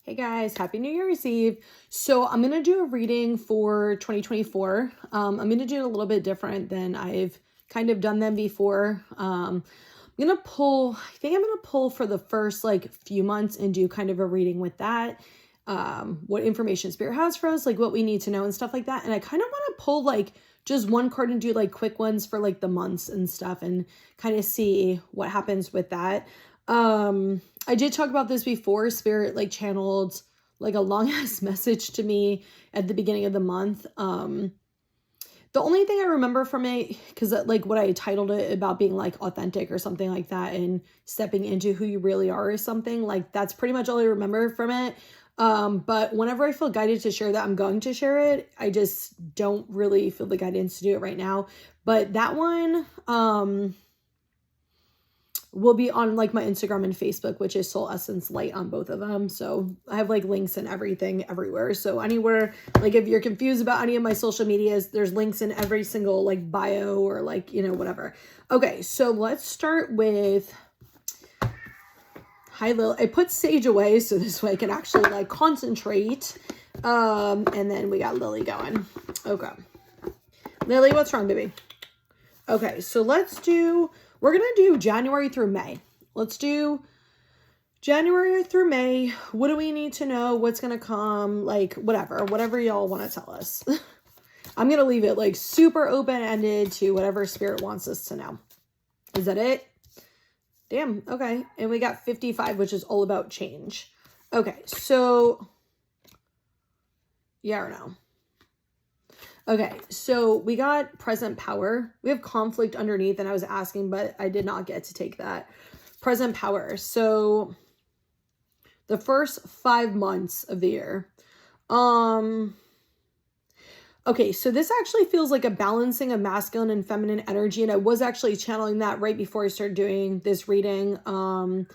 Hey guys, happy New Year's Eve. So I'm going to do a reading for 2024. I'm going to do it a little bit different than I've kind of done them before. I'm going to pull, I think I'm going to pull for the first like few months and do kind of a reading with that. What information Spirit has for us, like what we need to know and stuff like that. And I kind of want to pull like just one card and do like quick ones for like the months and stuff and kind of see what happens with that. I did talk about this before. Spirit like channeled like a long ass message to me at the beginning of the month. The only thing I remember from it, because like what I titled it about being like authentic or something like that and stepping into who you really are or something, like that's pretty much all I remember from it. But whenever I feel guided to share that, I'm going to share it. I just don't really feel the guidance to do it right now. But that one, will be on like my Instagram and Facebook, which is Soul Essence Light on both of them. So I have like links and everything everywhere. So anywhere, like if you're confused about any of my social medias, there's links in every single like bio or like, you know, whatever. Okay, so let's start with, hi Lil. I put Sage away so this way I can actually like concentrate. And then we got Lily going. Okay. Lily, what's wrong, baby? Okay, so we're going to do January through May. Let's do January through May. What do we need to know? What's going to come? Like, whatever y'all want to tell us. I'm going to leave it like super open-ended to whatever Spirit wants us to know. Is that it? Damn, okay. And we got 55, which is all about change. Okay, so yeah or no? Okay, so we got present power. We have conflict underneath, and I was asking, but I did not get to take that. Present power. So the first 5 months of the year. Okay, so this actually feels like a balancing of masculine and feminine energy, and I was actually channeling that right before I started doing this reading. When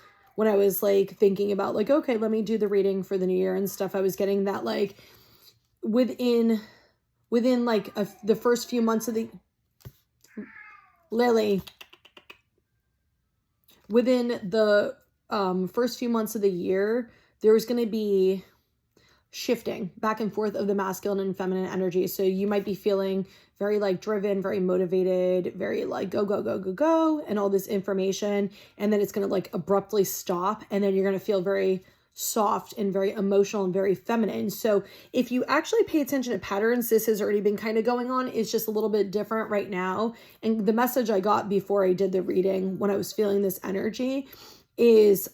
I was like thinking about like, okay, let me do the reading for the new year and stuff. I was getting that like within like the first few months of the Lily, within the first few months of the year, there was going to be shifting back and forth of the masculine and feminine energy. So you might be feeling very like driven, very motivated, very like go, go, go, go, go, and all this information. And then it's going to like abruptly stop. And then you're going to feel very soft and very emotional and very feminine. So if you actually pay attention to patterns, this has already been kind of going on. It's just a little bit different right now. And the message I got before I did the reading when I was feeling this energy is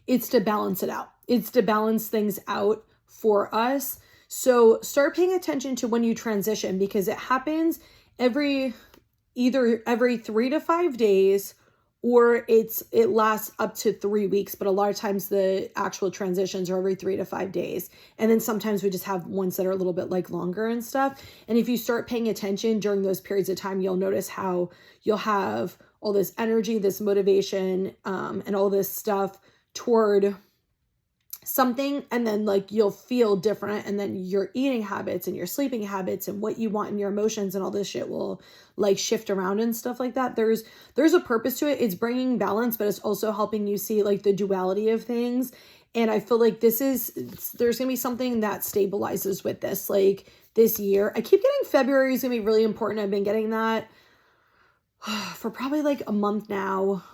it's to balance it out. It's to balance things out for us. So start paying attention to when you transition, because it happens either every 3 to 5 days, or it lasts up to 3 weeks, but a lot of times the actual transitions are every 3 to 5 days. And then sometimes we just have ones that are a little bit like longer and stuff. And if you start paying attention during those periods of time, you'll notice how you'll have all this energy, this motivation, and all this stuff toward something, and then like you'll feel different, and then your eating habits and your sleeping habits and what you want and your emotions and all this shit will like shift around and stuff like that. There's a purpose to it. It's bringing balance, but it's also helping you see like the duality of things. And I feel like there's gonna be something that stabilizes with this, like this year. I keep getting February is gonna be really important. I've been getting that for probably like a month now,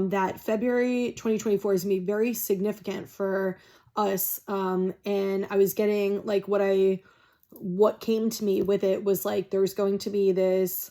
that February 2024 is going to be very significant for us. And I was getting like what came to me with it was like, there's going to be this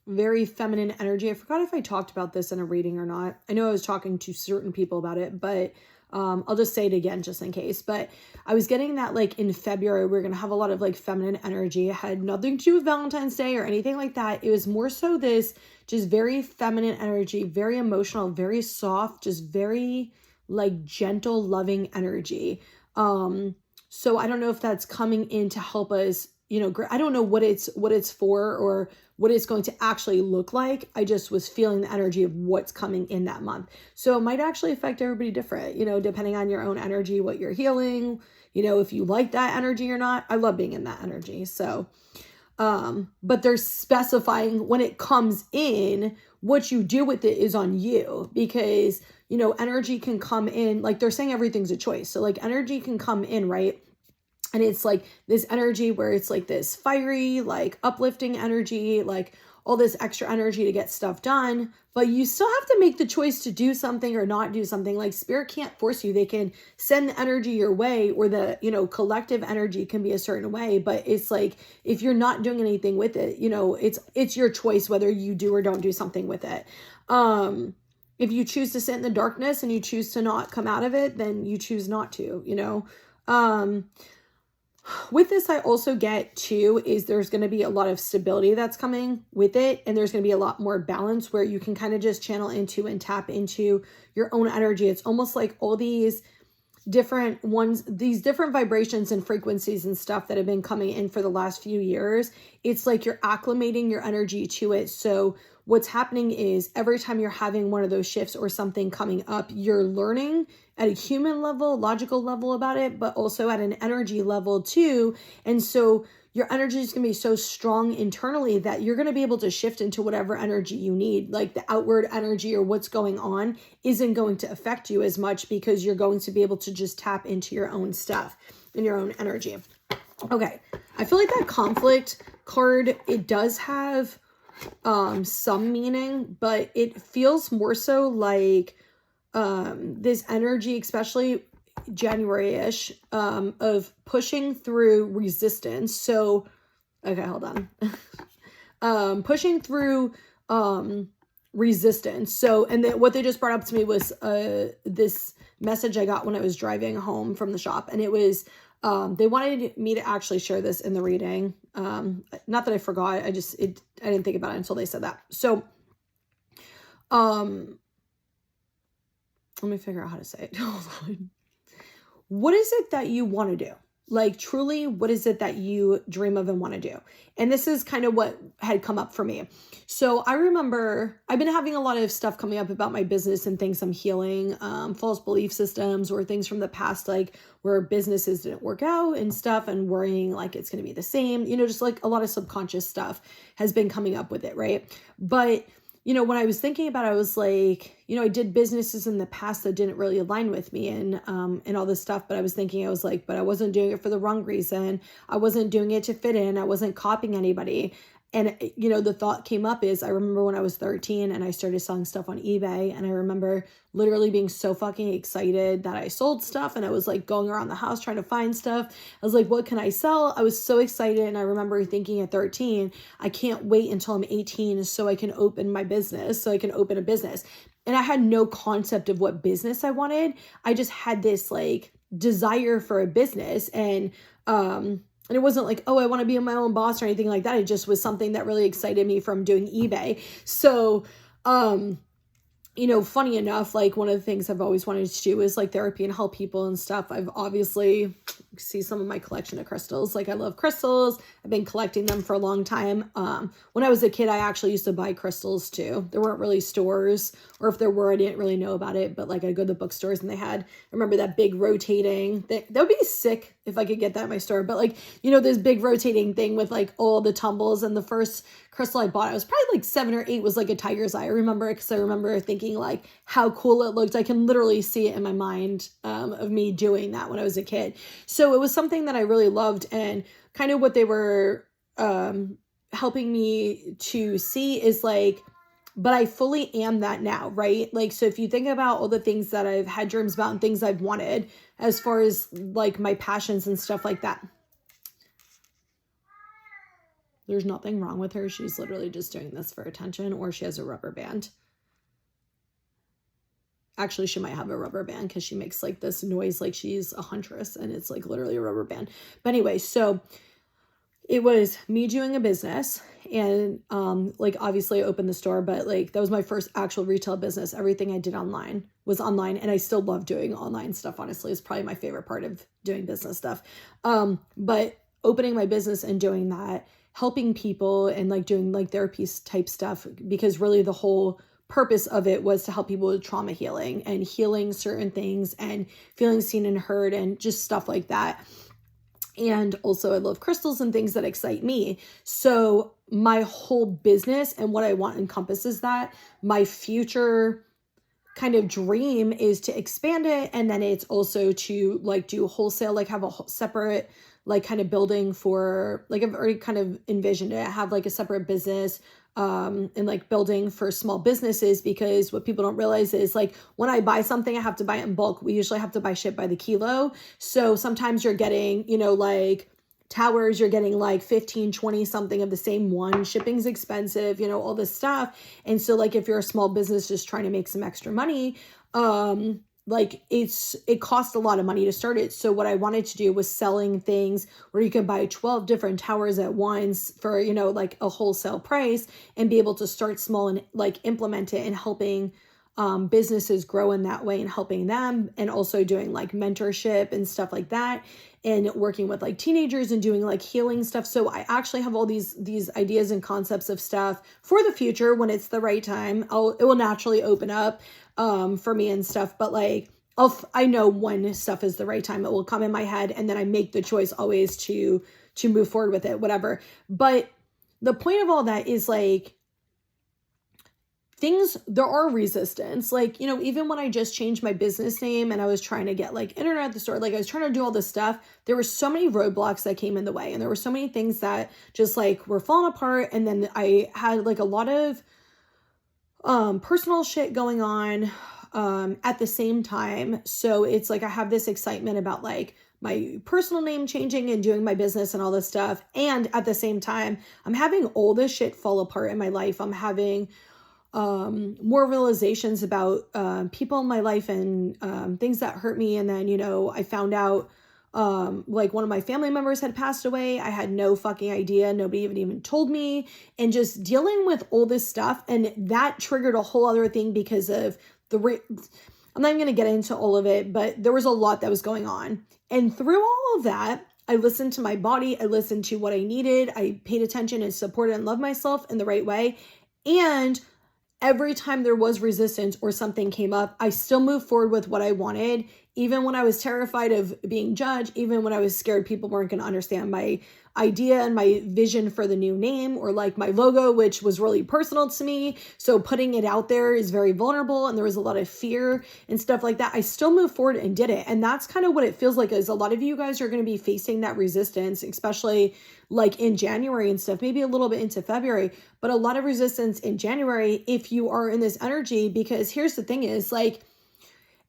very feminine energy. I forgot if I talked about this in a reading or not. I know I was talking to certain people about it, but I'll just say it again just in case. But I was getting that like in February, we're going to have a lot of like feminine energy. It had nothing to do with Valentine's Day or anything like that. It was more so this just very feminine energy, very emotional, very soft, just very like gentle, loving energy. So I don't know if that's coming in to help us, you know, I don't know what it's for or what it's going to actually look like. I just was feeling the energy of what's coming in that month. So it might actually affect everybody different, you know, depending on your own energy, what you're healing, you know, if you like that energy or not. I love being in that energy. So, but they're specifying when it comes in, what you do with it is on you, because you know, energy can come in, like they're saying everything's a choice. So like energy can come in, right? And it's like this energy where it's like this fiery, like uplifting energy, like all this extra energy to get stuff done. But you still have to make the choice to do something or not do something. Like spirit can't force you. They can send the energy your way, or the, you know, collective energy can be a certain way. But it's like, if you're not doing anything with it, you know, it's your choice whether you do or don't do something with it. If you choose to sit in the darkness and you choose to not come out of it, then you choose not to, you know. With this, I also get too, is there's going to be a lot of stability that's coming with it. And there's going to be a lot more balance where you can kind of just channel into and tap into your own energy. It's almost like all these different ones, these different vibrations and frequencies and stuff that have been coming in for the last few years. It's like you're acclimating your energy to it. So what's happening is every time you're having one of those shifts or something coming up, you're learning at a human level, logical level about it, but also at an energy level too. And so your energy is going to be so strong internally that you're going to be able to shift into whatever energy you need. Like the outward energy or what's going on isn't going to affect you as much, because you're going to be able to just tap into your own stuff and your own energy. Okay. I feel like that conflict card, it does have some meaning, but it feels more so like this energy, especially January-ish, of pushing through resistance. So, okay, hold on. Pushing through resistance. So, and what they just brought up to me was this message I got when I was driving home from the shop, and it was they wanted me to actually share this in the reading. Not that I forgot, I didn't think about it until they said that. So, let me figure out how to say it. Hold on. What is it that you want to do? Like truly, what is it that you dream of and want to do? And this is kind of what had come up for me. So I remember I've been having a lot of stuff coming up about my business and things I'm healing, false belief systems or things from the past, like where businesses didn't work out and stuff, and worrying like it's going to be the same, you know, just like a lot of subconscious stuff has been coming up with it. Right. But you know, when I was thinking about it, I was like, you know, I did businesses in the past that didn't really align with me and all this stuff. But I was thinking, I was like, but I wasn't doing it for the wrong reason. I wasn't doing it to fit in. I wasn't copying anybody. And, you know, the thought came up is I remember when I was 13 and I started selling stuff on eBay, and I remember literally being so fucking excited that I sold stuff, and I was like going around the house trying to find stuff. I was like, what can I sell? I was so excited. And I remember thinking at 13, I can't wait until I'm 18 so I can open my business, so I can open a business. And I had no concept of what business I wanted. I just had this like desire for a business, and it wasn't like, oh, I want to be my own boss or anything like that. It just was something that really excited me from doing eBay. So, you know, funny enough, like one of the things I've always wanted to do is like therapy and help people and stuff. I've obviously see some of my collection of crystals. Like I love crystals. I've been collecting them for a long time. When I was a kid, I actually used to buy crystals too. There weren't really stores, or if there were, I didn't really know about it, but like I'd go to the bookstores and they had, I remember that big rotating thing. That would be sick if I could get that at my store. But like, you know, this big rotating thing with like all the tumbles, and the first crystal I bought, I was probably like 7 or 8, was like a tiger's eye. I remember it because I remember thinking like how cool it looked. I can literally see it in my mind of me doing that when I was a kid. So it was something that I really loved, and kind of what they were helping me to see is like, but I fully am that now, right? Like, so if you think about all the things that I've had dreams about and things I've wanted as far as like my passions and stuff like that. There's nothing wrong with her. She's literally just doing this for attention, or she has a rubber band. Actually, she might have a rubber band because she makes like this noise like she's a huntress, and it's like literally a rubber band. But anyway, so it was me doing a business, and like obviously I opened the store, but like that was my first actual retail business. Everything I did online was online, and I still love doing online stuff. Honestly, it's probably my favorite part of doing business stuff. But opening my business and doing that, helping people and like doing like therapy type stuff, because really the whole purpose of it was to help people with trauma healing and healing certain things and feeling seen and heard and just stuff like that. And also I love crystals and things that excite me. So my whole business and what I want encompasses that. My future kind of dream is to expand it. And then it's also to like do wholesale, like have a separate like kind of building for like I've already kind of envisioned it, have like a separate business and like building for small businesses, because what people don't realize is like when I buy something, I have to buy it in bulk. We usually have to buy shit by the kilo. So sometimes you're getting, you know, like towers, you're getting like 15, 20 something of the same one. Shipping's expensive, you know, all this stuff. And so like if you're a small business just trying to make some extra money, like it costs a lot of money to start it. So what I wanted to do was selling things where you could buy 12 different towers at once for, you know, like a wholesale price, and be able to start small and like implement it, and helping businesses grow in that way and helping them, and also doing like mentorship and stuff like that, and working with like teenagers and doing like healing stuff. So I actually have all these ideas and concepts of stuff for the future. When it's the right time, it will naturally open up for me and stuff. But like I know when stuff is the right time, it will come in my head, and then I make the choice always to move forward with it, whatever. But the point of all that is like, there are resistance. Like, you know, even when I just changed my business name and I was trying to get like internet at the store, like I was trying to do all this stuff, there were so many roadblocks that came in the way, and there were so many things that just like were falling apart. And then I had like a lot of personal shit going on at the same time. So it's like I have this excitement about like my personal name changing and doing my business and all this stuff, and at the same time I'm having all this shit fall apart in my life. I'm having more realizations about people in my life and things that hurt me. And then, you know, I found out like one of my family members had passed away. I had no fucking idea. Nobody even told me. And just dealing with all this stuff, and that triggered a whole other thing because of I'm not even going to get into all of it, but there was a lot that was going on. And through all of that, I listened to my body. I listened to what I needed. I paid attention and supported and loved myself in the right way. And every time there was resistance or something came up, I still moved forward with what I wanted, even when I was terrified of being judged, even when I was scared people weren't going to understand my idea and my vision for the new name, or like my logo, which was really personal to me. So putting it out there is very vulnerable, and there was a lot of fear and stuff like that. I still moved forward and did it. And that's kind of what it feels like, is a lot of you guys are going to be facing that resistance, especially like in January and stuff, maybe a little bit into February, but a lot of resistance in January if you are in this energy. Because here's the thing is like,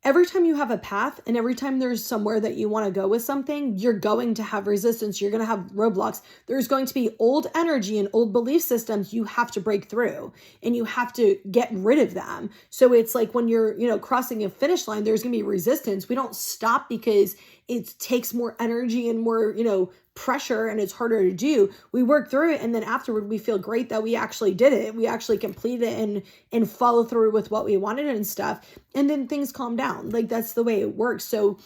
every time you have a path and every time there's somewhere that you want to go with something, you're going to have resistance. You're going to have roadblocks. There's going to be old energy and old belief systems you have to break through, and you have to get rid of them. So it's like when you're, you know, crossing a finish line, there's going to be resistance. We don't stop because it takes more energy and more, you know, pressure, and it's harder to do. We work through it, and then afterward we feel great that we actually did it. We actually completed it and follow through with what we wanted and stuff. And then things calm down. Like that's the way it works. So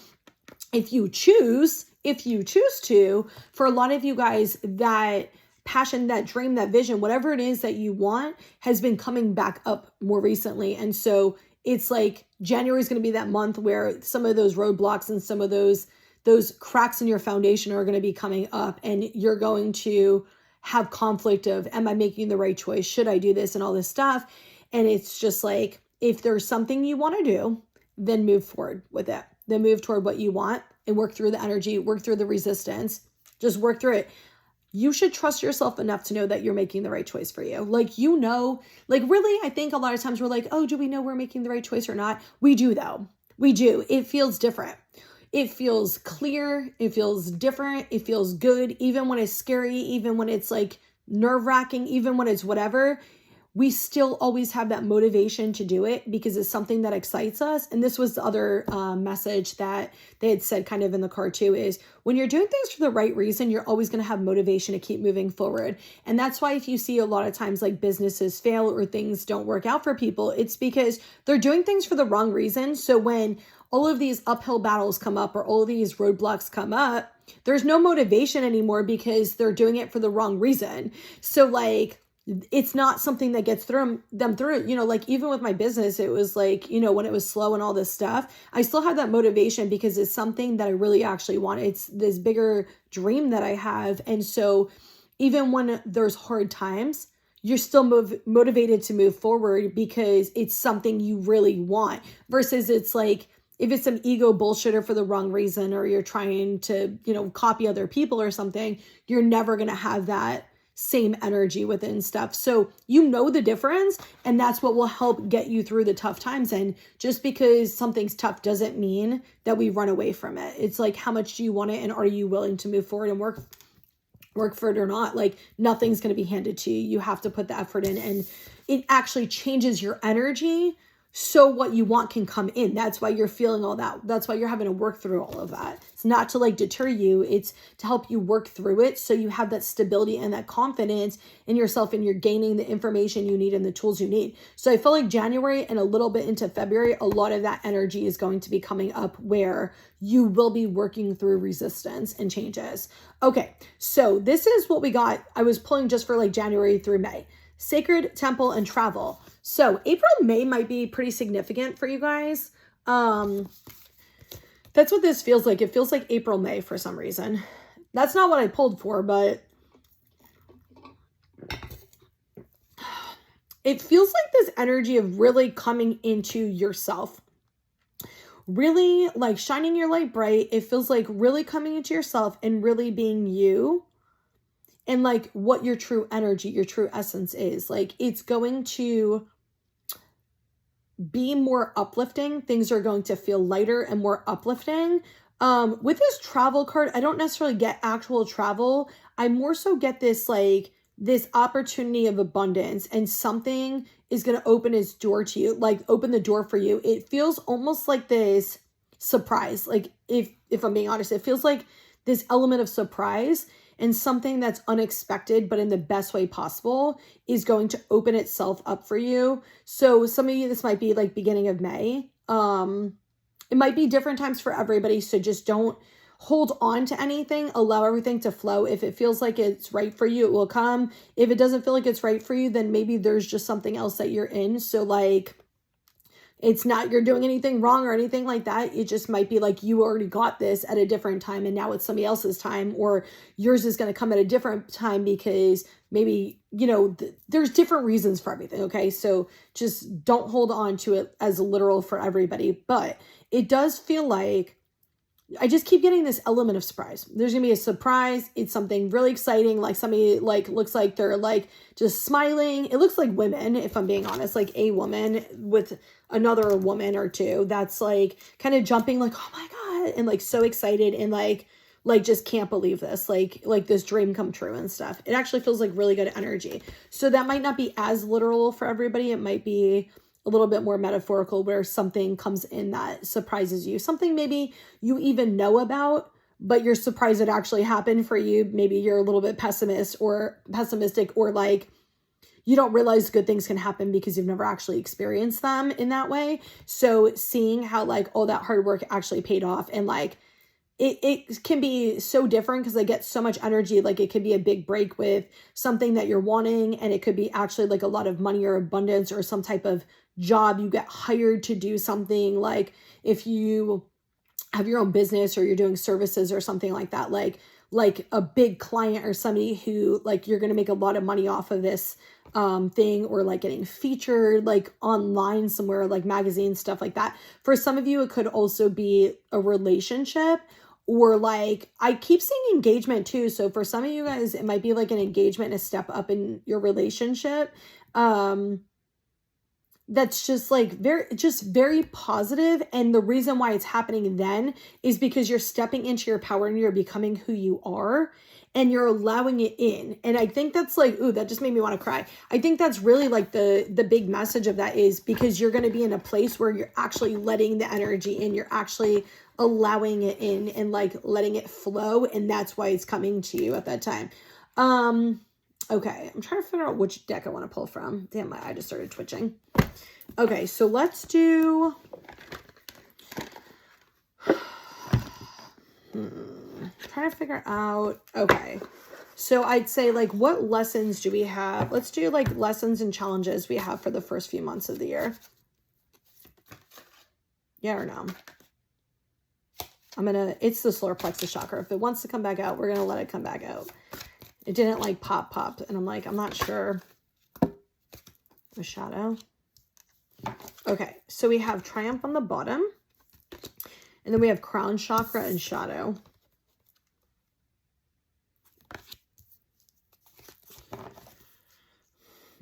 if you choose to, for a lot of you guys, that passion, that dream, that vision, whatever it is that you want has been coming back up more recently. And so it's like January is going to be that month where some of those roadblocks and some of those cracks in your foundation are going to be coming up, and you're going to have conflict of, am I making the right choice? Should I do this? And all this stuff. And it's just like, if there's something you want to do, then move forward with it. Then move toward what you want and work through the energy, work through the resistance, just work through it. You should trust yourself enough to know that you're making the right choice for you. Like, you know, like really, I think a lot of times we're like, oh, do we know we're making the right choice or not? We do though. We do. It feels different. It feels clear. It feels different. It feels good. Even when it's scary, even when it's like nerve-wracking, even when it's whatever, we still always have that motivation to do it because it's something that excites us. And this was the other message that they had said kind of in the card too, is when you're doing things for the right reason, you're always going to have motivation to keep moving forward. And that's why if you see a lot of times like businesses fail or things don't work out for people, it's because they're doing things for the wrong reason. So when all of these uphill battles come up or all of these roadblocks come up, there's no motivation anymore because they're doing it for the wrong reason. So like, it's not something that gets them through, you know, like even with my business, it was like, you know, when it was slow and all this stuff, I still had that motivation because it's something that I really actually want. It's this bigger dream that I have. And so even when there's hard times, you're still motivated to move forward because it's something you really want, versus it's like, if it's some ego bullshitter for the wrong reason, or you're trying to, copy other people or something, you're never going to have that same energy within stuff. So you know the difference, and that's what will help get you through the tough times. And just because something's tough doesn't mean that we run away from it. It's like, how much do you want it, and are you willing to move forward and work for it or not? Like, nothing's going to be handed to you. You have to put the effort in, and it actually changes your energy so what you want can come in. That's why you're feeling all that. That's why you're having to work through all of that. It's not to like deter you. It's to help you work through it so you have that stability and that confidence in yourself, and you're gaining the information you need and the tools you need. So I feel like January and a little bit into February, a lot of that energy is going to be coming up where you will be working through resistance and changes. Okay, so this is what we got. I was pulling just for like January through May. Sacred, temple, and travel. So April, May might be pretty significant for you guys. That's what this feels like. It feels like April, May for some reason. That's not what I pulled for, but it feels like this energy of really coming into yourself. Really like shining your light bright. It feels like really coming into yourself and really being you. And like what your true energy, your true essence is. Like, it's going to be more uplifting. Things are going to feel lighter and more uplifting. With this travel card, I don't necessarily get actual travel. I more so get this like this opportunity of abundance, and something is going to open its door to you, like open the door for you. It feels almost like this surprise. Like, if I'm being honest, it feels like this element of surprise, and something that's unexpected, but in the best way possible, is going to open itself up for you. So some of you, this might be like beginning of May. It might be different times for everybody. So just don't hold on to anything. Allow everything to flow. If it feels like it's right for you, it will come. If it doesn't feel like it's right for you, then maybe there's just something else that you're in. So like, it's not you're doing anything wrong or anything like that. It just might be like you already got this at a different time, and now it's somebody else's time, or yours is going to come at a different time because maybe, there's different reasons for everything. Okay. So just don't hold on to it as literal for everybody. But it does feel like I just keep getting this element of surprise. There's going to be a surprise. It's something really exciting. Like somebody like looks like they're like just smiling. It looks like women, if I'm being honest, like a woman with another woman or two that's like kind of jumping like, oh my God, and like so excited and like just can't believe this, like this dream come true and stuff. It actually feels like really good energy. So that might not be as literal for everybody. It might be a little bit more metaphorical, where something comes in that surprises you. Something maybe you even know about, but you're surprised it actually happened for you. Maybe you're a little bit pessimistic, or like you don't realize good things can happen because you've never actually experienced them in that way. So seeing how like all that hard work actually paid off, and like it can be so different because they get so much energy. Like it could be a big break with something that you're wanting, and it could be actually like a lot of money or abundance or some type of job. You get hired to do something, like if you have your own business or you're doing services or something like that, like a big client or somebody who like you're going to make a lot of money off of this thing, or like getting featured like online somewhere, like magazines, stuff like that. For some of you, it could also be a relationship, or like I keep seeing engagement too. So for some of you guys, it might be like an engagement, a step up in your relationship. That's just like very positive. And the reason why it's happening then is because you're stepping into your power and you're becoming who you are, and you're allowing it in. And I think that's like, ooh, that just made me want to cry. I think that's really like the big message of that, is because you're going to be in a place where you're actually letting the energy in, you're actually allowing it in and like letting it flow. And that's why it's coming to you at that time. Okay, I'm trying to figure out which deck I want to pull from. Damn, my eye just started twitching. Okay, so let's do... trying to figure out... Okay, so I'd say, like, what lessons do we have? Let's do, like, lessons and challenges we have for the first few months of the year. Yeah or no? It's the solar plexus chakra. If it wants to come back out, we're going to let it come back out. It didn't like pop, and I'm like, I'm not sure. a shadow. Okay, so we have Triumph on the bottom. And then we have Crown Chakra and Shadow.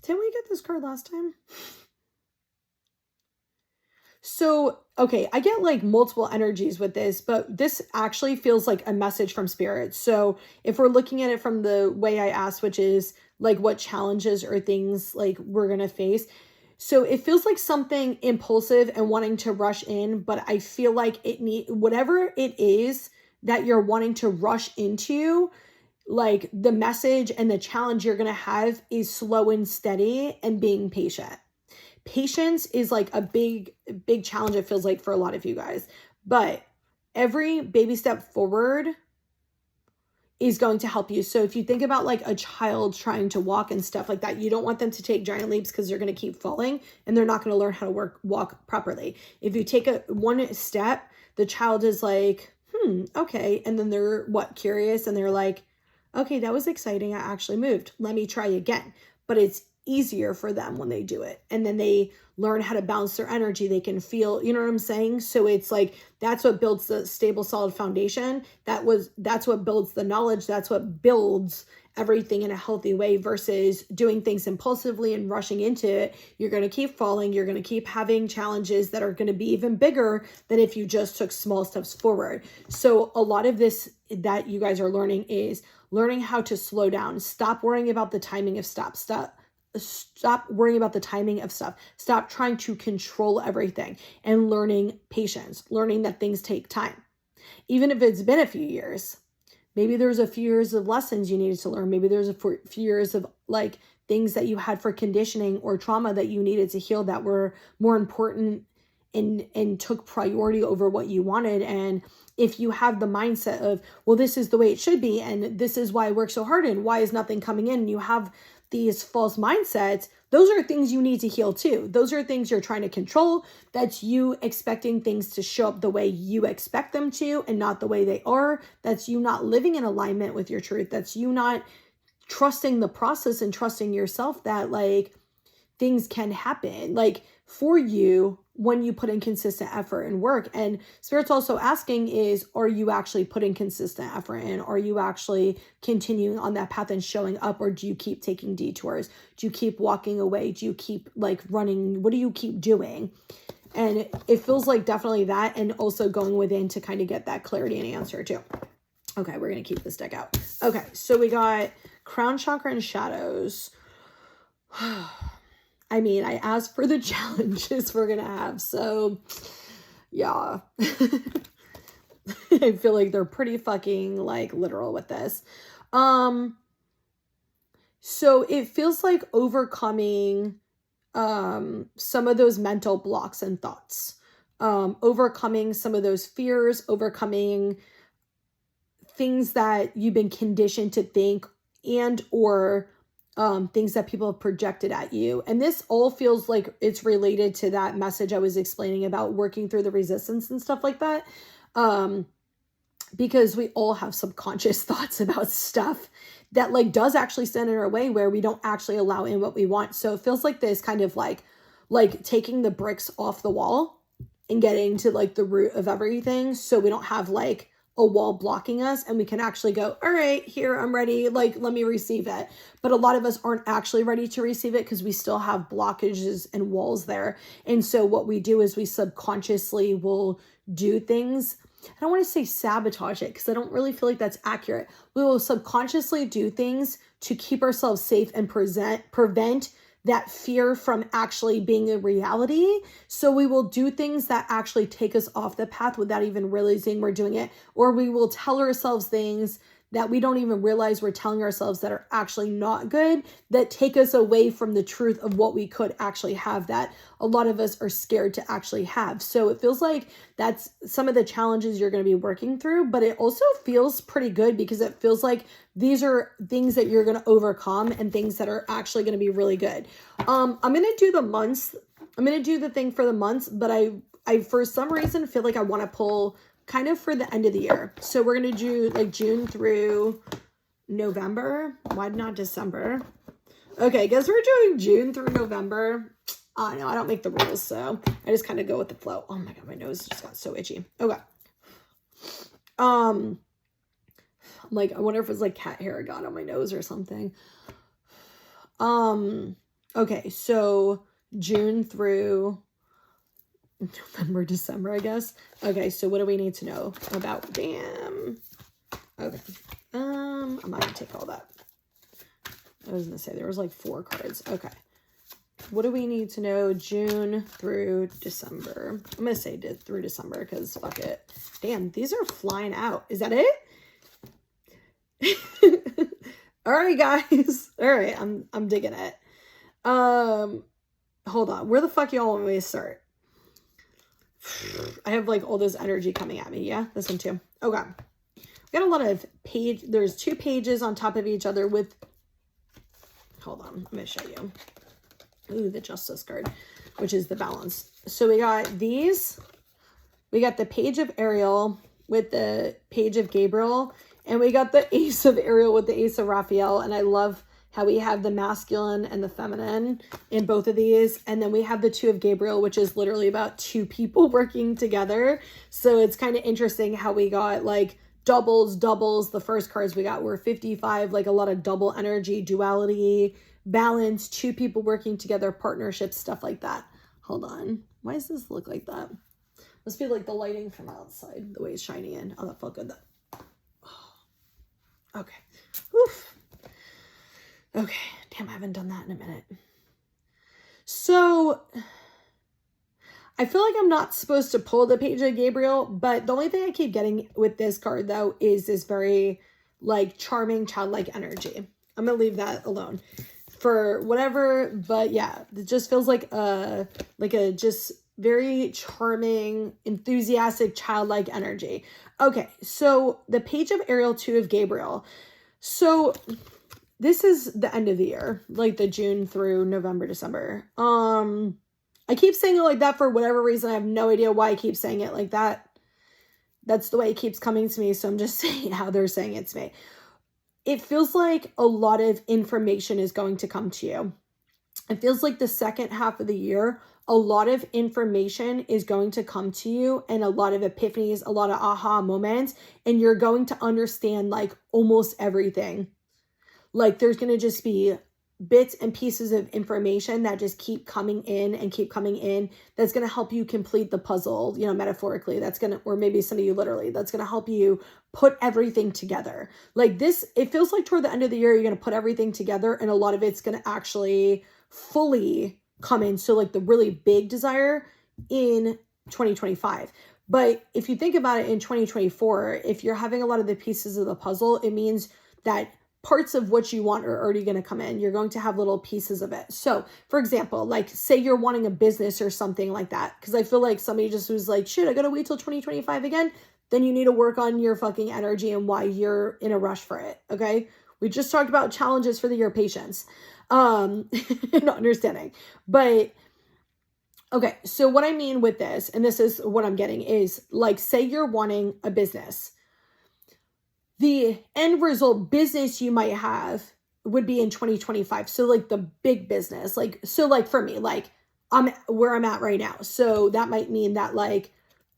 Didn't we get this card last time? So, okay, I get like multiple energies with this, but this actually feels like a message from spirit. So if we're looking at it from the way I asked, which is like what challenges or things like we're going to face. So it feels like something impulsive and wanting to rush in, but I feel like whatever it is that you're wanting to rush into, like the message and the challenge you're going to have is slow and steady and being patient. Patience is like a big challenge, it feels like, for a lot of you guys. But every baby step forward is going to help you. So if you think about like a child trying to walk and stuff like that, you don't want them to take giant leaps because they're going to keep falling and they're not going to learn how to walk properly. If you take one step, the child is like, okay. And then they're curious, and they're like, okay, that was exciting. I actually moved. Let me try again. But it's easier for them when they do it. And then they learn how to balance their energy. They can feel, you know what I'm saying? So it's like, that's what builds the stable, solid foundation. That's what builds the knowledge. That's what builds everything in a healthy way versus doing things impulsively and rushing into it. You're going to keep falling. You're going to keep having challenges that are going to be even bigger than if you just took small steps forward. So a lot of this that you guys are learning is learning how to slow down. Stop worrying about the timing of Stop worrying about the timing of stuff. Stop trying to control everything and learning patience, learning that things take time. Even if it's been a few years, maybe there's a few years of lessons you needed to learn. Maybe there's a few years of like things that you had for conditioning or trauma that you needed to heal that were more important and took priority over what you wanted. And if you have the mindset of, well, this is the way it should be, and this is why I work so hard, and why is nothing coming in, and you have these false mindsets, those are things you need to heal too. Those are things you're trying to control. That's you expecting things to show up the way you expect them to and not the way they are. That's you not living in alignment with your truth. That's you not trusting the process and trusting yourself that like things can happen like for you when you put in consistent effort and work. And Spirit's also asking is, are you actually putting consistent effort in? Are you actually continuing on that path and showing up? Or do you keep taking detours? Do you keep walking away? Do you keep like running? What do you keep doing? And it feels like definitely that, and also going within to kind of get that clarity and answer too. Okay, we're going to keep this deck out. Okay, so we got Crown Chakra and Shadows. I mean, I asked for the challenges we're going to have. So, yeah. I feel like they're pretty fucking, like, literal with this. So it feels like overcoming some of those mental blocks and thoughts. Overcoming some of those fears, overcoming things that you've been conditioned to think and or things that people have projected at you. And this all feels like it's related to that message I was explaining about working through the resistance and stuff like that. Because we all have subconscious thoughts about stuff that like does actually stand in our way where we don't actually allow in what we want. So it feels like this kind of like taking the bricks off the wall and getting to like the root of everything. So we don't have like a wall blocking us, and we can actually go, all right, here, I'm ready. Like, let me receive it. But a lot of us aren't actually ready to receive it because we still have blockages and walls there. And so what we do is we subconsciously will do things. I don't want to say sabotage it because I don't really feel like that's accurate. We will subconsciously do things to keep ourselves safe and prevent that fear from actually being a reality. So we will do things that actually take us off the path without even realizing we're doing it. Or we will tell ourselves things that we don't even realize we're telling ourselves that are actually not good, that take us away from the truth of what we could actually have, that a lot of us are scared to actually have. So it feels like that's some of the challenges you're going to be working through, but it also feels pretty good because it feels like these are things that you're going to overcome and things that are actually going to be really good. I'm going to do the months. I'm going to do the thing for the months, but I for some reason feel like I want to pull kind of for the end of the year. So we're going to do like June through November. Why not December? Okay, guess we're doing June through November. I know I don't make the rules, so I just kind of go with the flow. Oh my god, my nose just got so itchy. Okay. Like, I wonder if it's like cat hair I got on my nose or something. Okay, so June through November, December, I guess. Okay, so what do we need to know about? Damn. Okay. I'm not gonna take all that. I was gonna say there was like 4 cards. Okay. What do we need to know June through December? I'm gonna say through December because fuck it. Damn, these are flying out. Is that it? All right, guys. All right, I'm digging it. Hold on. Where the fuck y'all want me to start? I have like all this energy coming at me. Yeah, this one too. Okay. We got a lot of there's 2 pages on top of each other with, hold on, I'm gonna show you. Ooh, the Justice card, which is the balance. So we got these. We got the Page of Ariel with the Page of Gabriel. And we got the Ace of Ariel with the Ace of Raphael. And I love how we have the masculine and the feminine in both of these. And then we have the 2 of Gabriel, which is literally about 2 people working together. So it's kind of interesting how we got like doubles. The first cards we got were 55, like a lot of double energy, duality, balance, 2 people working together, partnerships, stuff like that. Hold on. Why does this look like that? Must be like the lighting from outside, the way it's shining in. Oh, that felt good. Okay. Oof. Okay. Damn, I haven't done that in a minute. So I feel like I'm not supposed to pull the Page of Gabriel, but the only thing I keep getting with this card though is this very like charming childlike energy. I'm gonna leave that alone for whatever, but yeah, it just feels like a just very charming, enthusiastic, childlike energy. Okay, so the Page of Ariel, 2 of Gabriel. So this is the end of the year, like the June through November, December. I keep saying it like that for whatever reason. I have no idea why I keep saying it like that. That's the way it keeps coming to me, so I'm just saying how they're saying it to me. It feels like a lot of information is going to come to you. It feels like the second half of the year, a lot of information is going to come to you and a lot of epiphanies, a lot of aha moments, and you're going to understand like almost everything. Like there's going to just be bits and pieces of information that just keep coming in and keep coming in. That's going to help you complete the puzzle, you know, metaphorically. That's going to, or maybe some of you literally, that's going to help you put everything together. Like this, it feels like toward the end of the year, you're going to put everything together and a lot of it's going to actually fully come in. So like the really big desire in 2025. But if you think about it in 2024, if you're having a lot of the pieces of the puzzle, it means that parts of what you want are already going to come in. You're going to have little pieces of it. So for example, like say you're wanting a business or something like that. Cause I feel like somebody just was like, shit, I got to wait till 2025 again. Then you need to work on your fucking energy and why you're in a rush for it. Okay. We just talked about challenges for the year, patience, not understanding, but okay. So what I mean with this, and this is what I'm getting is like, say you're wanting a business. The end result business you might have would be in 2025. So like the big business, like, so like for me, like I'm where I'm at right now. So that might mean that like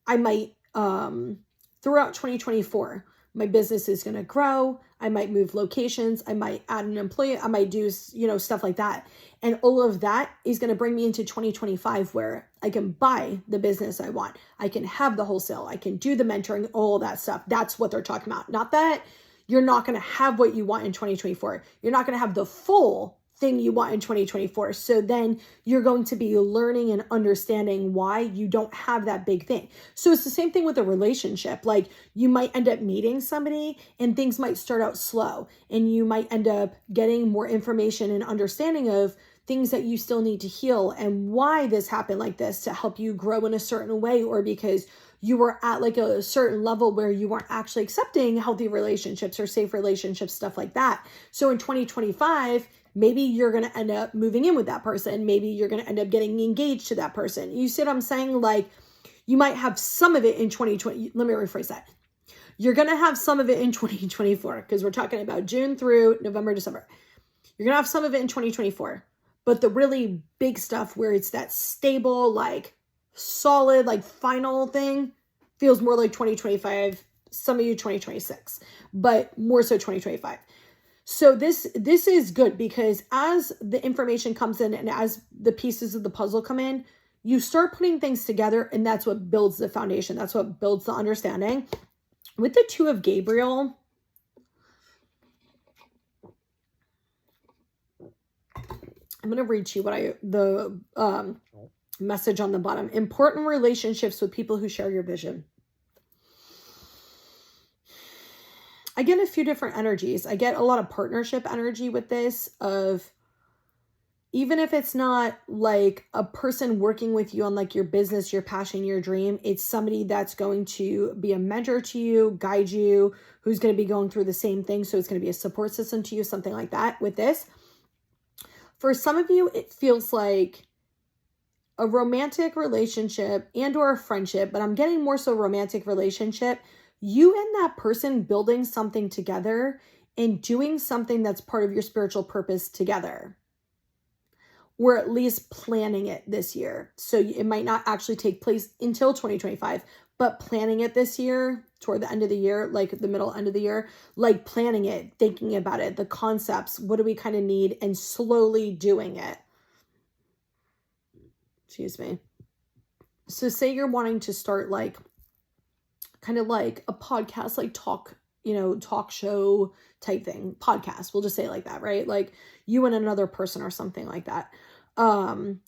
I might, throughout 2024, my business is going to grow. I might move locations. I might add an employee. I might do, you know, stuff like that. And all of that is going to bring me into 2025 where I can buy the business I want. I can have the wholesale. I can do the mentoring, all that stuff. That's what they're talking about. Not that you're not going to have what you want in 2024. You're not going to have the full thing you want in 2024. So then you're going to be learning and understanding why you don't have that big thing. So it's the same thing with a relationship. Like you might end up meeting somebody and things might start out slow and you might end up getting more information and understanding of things that you still need to heal and why this happened like this to help you grow in a certain way, or because you were at like a certain level where you weren't actually accepting healthy relationships or safe relationships, stuff like that. So in 2025, maybe you're going to end up moving in with that person. Maybe you're going to end up getting engaged to that person. You see what I'm saying? Like you might have some of it in 2020. Let me rephrase that. You're going to have some of it in 2024 because we're talking about June through November, December. You're going to have some of it in 2024. But the really big stuff where it's that stable, like solid, like final thing feels more like 2025. Some of you 2026, but more so 2025. So this is good because as the information comes in and as the pieces of the puzzle come in, you start putting things together, and that's what builds the foundation. That's what builds the understanding. With the Two of Gabriel, I'm going to read to you what the message on the bottom. Important relationships with people who share your vision. I get a few different energies. I get a lot of partnership energy with this, of even if it's not like a person working with you on like your business, your passion, your dream, it's somebody that's going to be a mentor to you, guide you, who's going to be going through the same thing. So it's going to be a support system to you, something like that with this. For some of you, it feels like a romantic relationship and or a friendship, but I'm getting more so romantic relationship. You and that person building something together and doing something that's part of your spiritual purpose together. Or at least planning it this year. So it might not actually take place until 2025, but planning it this year, toward the end of the year, like the middle end of the year, like planning it, thinking about it, the concepts, what do we kind of need, and slowly doing it. Excuse me. So say you're wanting to start like, kind of like a podcast, like talk show type thing, podcast. We'll just say it like that, right? Like you and another person or something like that.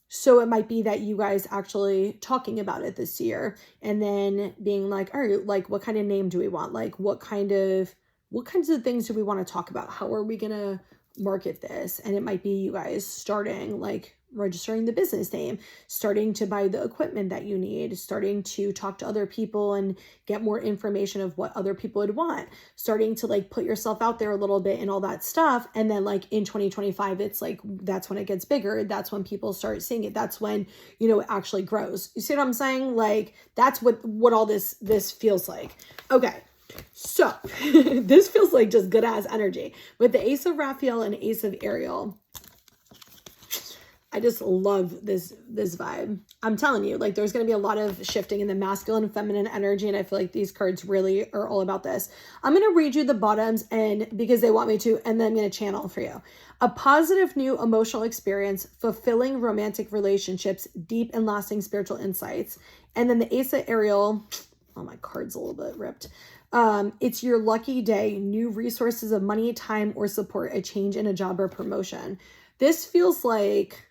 So it might be that you guys actually talking about it this year and then being like, all right, like what kind of name do we want? Like what kinds of things do we want to talk about? How are we going to market this? And it might be you guys starting like registering the business name, starting to buy the equipment that you need, starting to talk to other people and get more information of what other people would want, starting to like put yourself out there a little bit and all that stuff. And then like in 2025, it's like, that's when it gets bigger. That's when people start seeing it. That's when, it actually grows. You see what I'm saying? Like that's what all this feels like. Okay. So this feels like just good ass energy with the Ace of Raphael and Ace of Ariel. I just love this vibe. I'm telling you, like there's going to be a lot of shifting in the masculine and feminine energy. And I feel like these cards really are all about this. I'm going to read you the bottoms and because they want me to, and then I'm going to channel for you. A positive new emotional experience, fulfilling romantic relationships, deep and lasting spiritual insights. And then the Ace of Ariel, oh, my card's a little bit ripped. It's your lucky day, new resources of money, time, or support, a change in a job or promotion. This feels like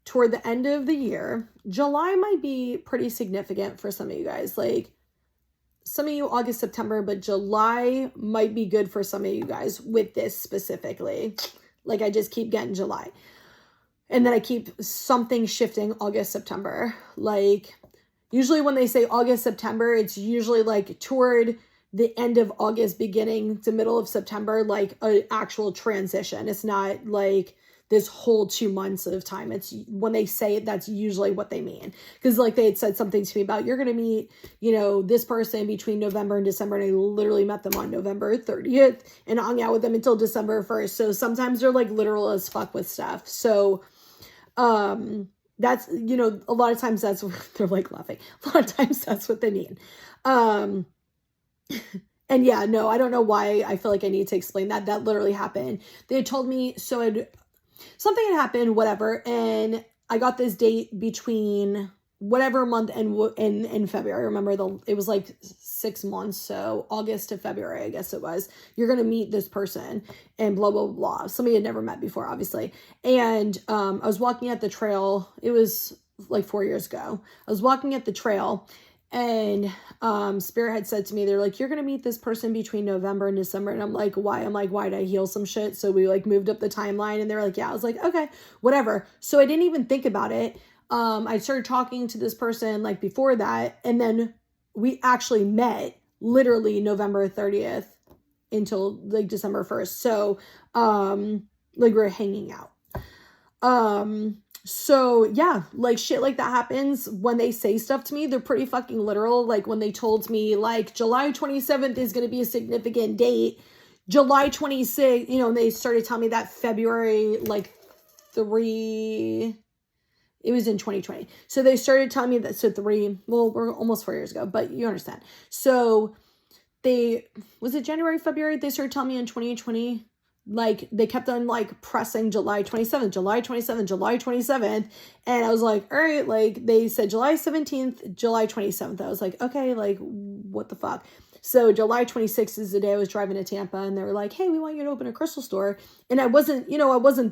toward the end of the year. July might be pretty significant for some of you guys. Like some of you August, September, but July might be good for some of you guys with this specifically. Like I just keep getting July. And then I keep something shifting August, September. Like usually when they say August, September, it's usually like toward the end of August, beginning to middle of September, like an actual transition. It's not like this whole 2 months of time. It's when they say it, that's usually what they mean. Because like they had said something to me about, you're going to meet, this person between November and December. And I literally met them on November 30th and hung out with them until December 1st. So sometimes they're like literal as fuck with stuff. So, that's, a lot of times that's what they're like laughing. A lot of times that's what they mean. And yeah, no, I don't know why I feel like I need to explain that. That literally happened. They had told me, something had happened, whatever. And I got this date between whatever month and February. I remember it was like 6 months. So August to February, I guess it was. You're going to meet this person and blah, blah, blah. Somebody had never met before, obviously. And I was walking at the trail. It was like 4 years ago. I was walking at the trail and Spirit had said to me, they're like, you're going to meet this person between November and December. And I'm like, why? I'm like, why did I heal some shit? So we like moved up the timeline and they were like, yeah. I was like, okay, whatever. So I didn't even think about it. I started talking to this person like before that. And then we actually met literally November 30th until like December 1st. So, like we're hanging out. So yeah, like shit like that happens when they say stuff to me. They're pretty fucking literal. Like when they told me like July 27th is going to be a significant date, July 26th, you know, and they started telling me that February, like 3, it was in 2020. So they started telling me that, so 3, well, we're almost 4 years ago, but you understand. So was it January, February? They started telling me in 2020, like they kept on like pressing July 27th, July 27th, July 27th. And I was like, all right, like they said July 17th, July 27th. I was like, okay, like what the fuck? So July 26th is the day I was driving to Tampa, and they were like, hey, we want you to open a crystal store. And I wasn't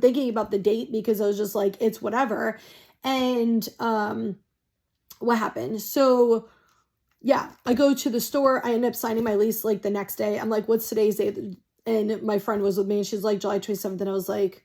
thinking about the date because I was just like, it's whatever. And what happened? So yeah, I go to the store. I end up signing my lease like the next day. I'm like, what's today's date? And my friend was with me, and she's like, July 27th. And I was like,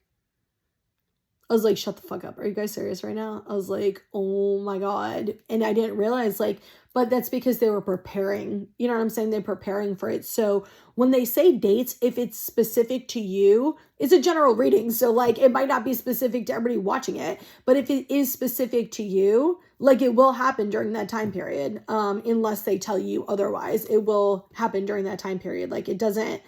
shut the fuck up. Are you guys serious right now? I was like, oh my God. And I didn't realize, like, but that's because they were preparing. You know what I'm saying? They're preparing for it. So when they say dates, if it's specific to you, it's a general reading. So like, it might not be specific to everybody watching it, but if it is specific to you, like it will happen during that time period. Unless they tell you otherwise, it will happen during that time period. Like it doesn't,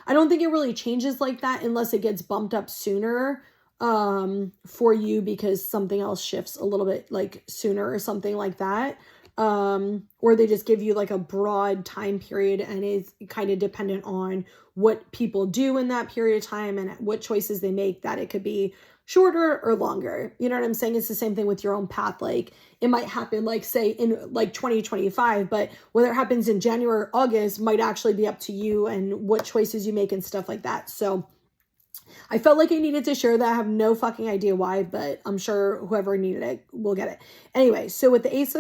I don't think it really changes like that unless it gets bumped up sooner for you because something else shifts a little bit like sooner or something like that. Or they just give you like a broad time period, and it's kind of dependent on what people do in that period of time and what choices they make, that it could be shorter or longer. You know what I'm saying? It's the same thing with your own path. Like it might happen like say in like 2025, but whether it happens in January or August might actually be up to you and what choices you make and stuff like that. So I felt like I needed to share that. I have no fucking idea why, but I'm sure whoever needed it will get it. Anyway, so with the Ace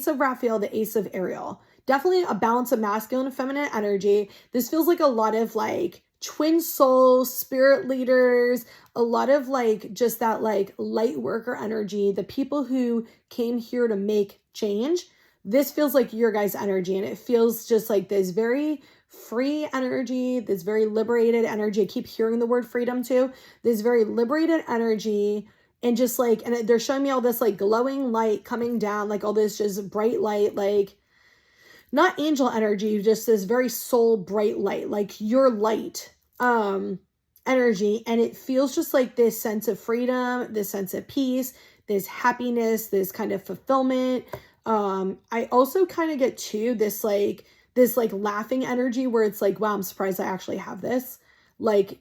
of Raphael, the Ace of Ariel, definitely a balance of masculine and feminine energy. This feels like a lot of like twin souls, spirit leaders, a lot of like just that like light worker energy, the people who came here to make change. This feels like your guys' energy, and it feels just like this very free energy, this very liberated energy. I keep hearing the word freedom too. This very liberated energy, and just like, and they're showing me all this like glowing light coming down, like all this just bright light, like not angel energy, just this very soul bright light, like your light energy. And it feels just like this sense of freedom, this sense of peace, this happiness, this kind of fulfillment. I also kind of get too this like laughing energy where it's like, wow, I'm surprised I actually have this. Like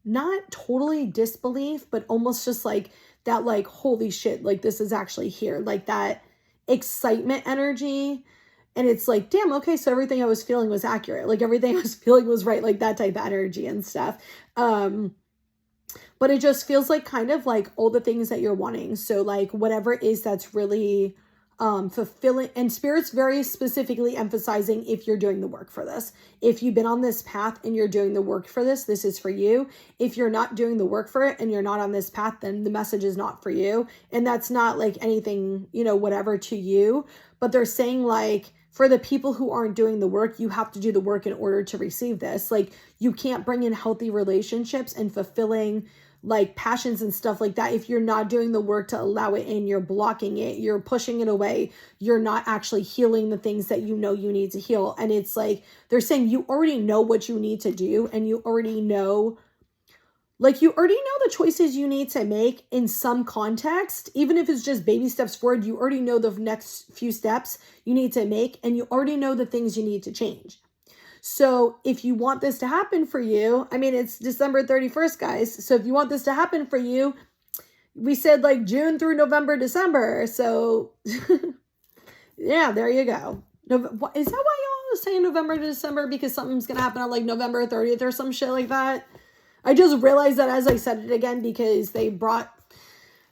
not totally disbelief, but almost just like that, like, holy shit, like this is actually here, like that excitement energy. And it's like, damn, okay, so everything I was feeling was accurate. Like everything I was feeling was right, like that type of energy and stuff. But it just feels like kind of like all the things that you're wanting. So like whatever it is that's really fulfilling, and Spirit's very specifically emphasizing if you're doing the work for this. If you've been on this path and you're doing the work for this, this is for you. If you're not doing the work for it and you're not on this path, then the message is not for you. And that's not like anything, you know, whatever to you, but they're saying like, for the people who aren't doing the work, you have to do the work in order to receive this. Like you can't bring in healthy relationships and fulfilling like passions and stuff like that if you're not doing the work to allow it in. You're blocking it, you're pushing it away, you're not actually healing the things that you know you need to heal. And it's like they're saying you already know what you need to do, and you already know, like you already know the choices you need to make in some context. Even if it's just baby steps forward, you already know the next few steps you need to make, and you already know the things you need to change. So if you want this to happen for you, I mean, it's December 31st, guys. So if you want this to happen for you, we said like June through November, December. So yeah, there you go. Is that why y'all are saying November to December? Because something's going to happen on like November 30th or some shit like that. I just realized that as I said it again, because they brought,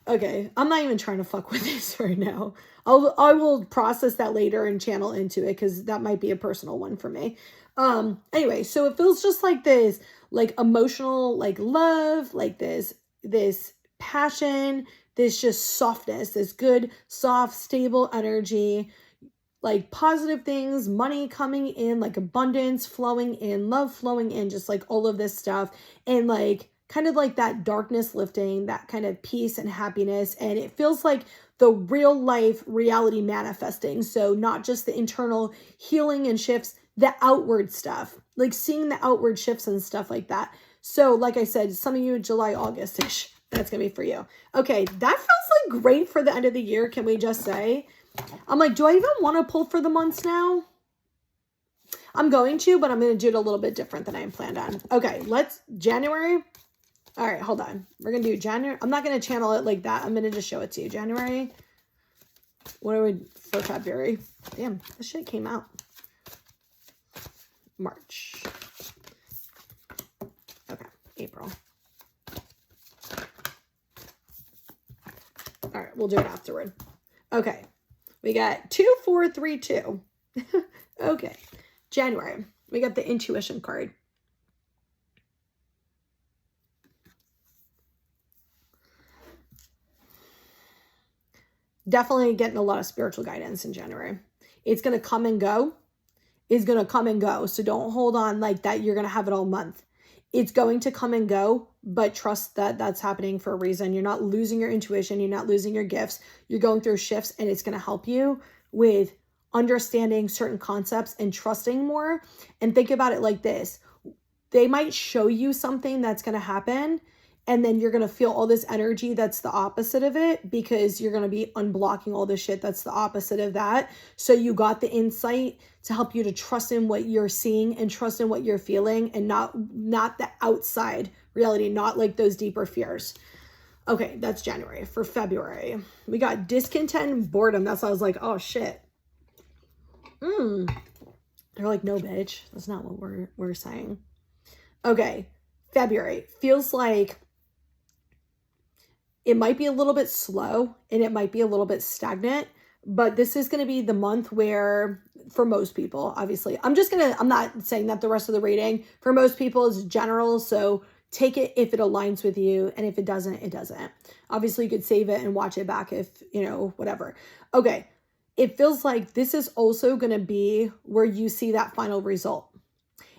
okay, I'm not even trying to fuck with this right now. I will process that later and channel into it, because that might be a personal one for me. Anyway, so it feels just like this, like emotional, like love, like this passion, this just softness, this good, soft, stable energy, like positive things, money coming in, like abundance flowing in, love flowing in, just like all of this stuff. And like, kind of like that darkness lifting, that kind of peace and happiness. And it feels like the real life reality manifesting. So not just the internal healing and shifts, the outward stuff, like seeing the outward shifts and stuff like that. So like I said, some of you July, August-ish, that's going to be for you. Okay, that feels like great for the end of the year, can we just say? I'm like, do I even want to pull for the months now? I'm going to, but I'm going to do it a little bit different than I planned on. Okay, let's, January. All right, hold on. We're going to do January. I'm not going to channel it like that. I'm going to just show it to you. January. What are we for February? Damn, this shit came out. March. Okay, April. All right, we'll do it afterward. Okay, we got 2, 4, 3, 2. Okay, January. We got the intuition card. Definitely getting a lot of spiritual guidance in January. It's going to come and go. It's going to come and go. So don't hold on like that. You're going to have it all month. It's going to come and go, but trust that that's happening for a reason. You're not losing your intuition. You're not losing your gifts. You're going through shifts, and it's going to help you with understanding certain concepts and trusting more. And think about it like this. They might show you something that's going to happen, and then you're going to feel all this energy that's the opposite of it, because you're going to be unblocking all this shit that's the opposite of that. So you got the insight to help you to trust in what you're seeing and trust in what you're feeling, and not the outside reality, not like those deeper fears. Okay, that's January. For February, we got discontent and boredom. That's why I was like, oh shit. They're like, no, bitch. That's not what we're saying. Okay, February feels like it might be a little bit slow and it might be a little bit stagnant, but this is going to be the month where, for most people, obviously, I'm not saying that the rest of the reading for most people is general. So take it if it aligns with you. And if it doesn't, it doesn't. Obviously you could save it and watch it back if, whatever. Okay. It feels like this is also going to be where you see that final result.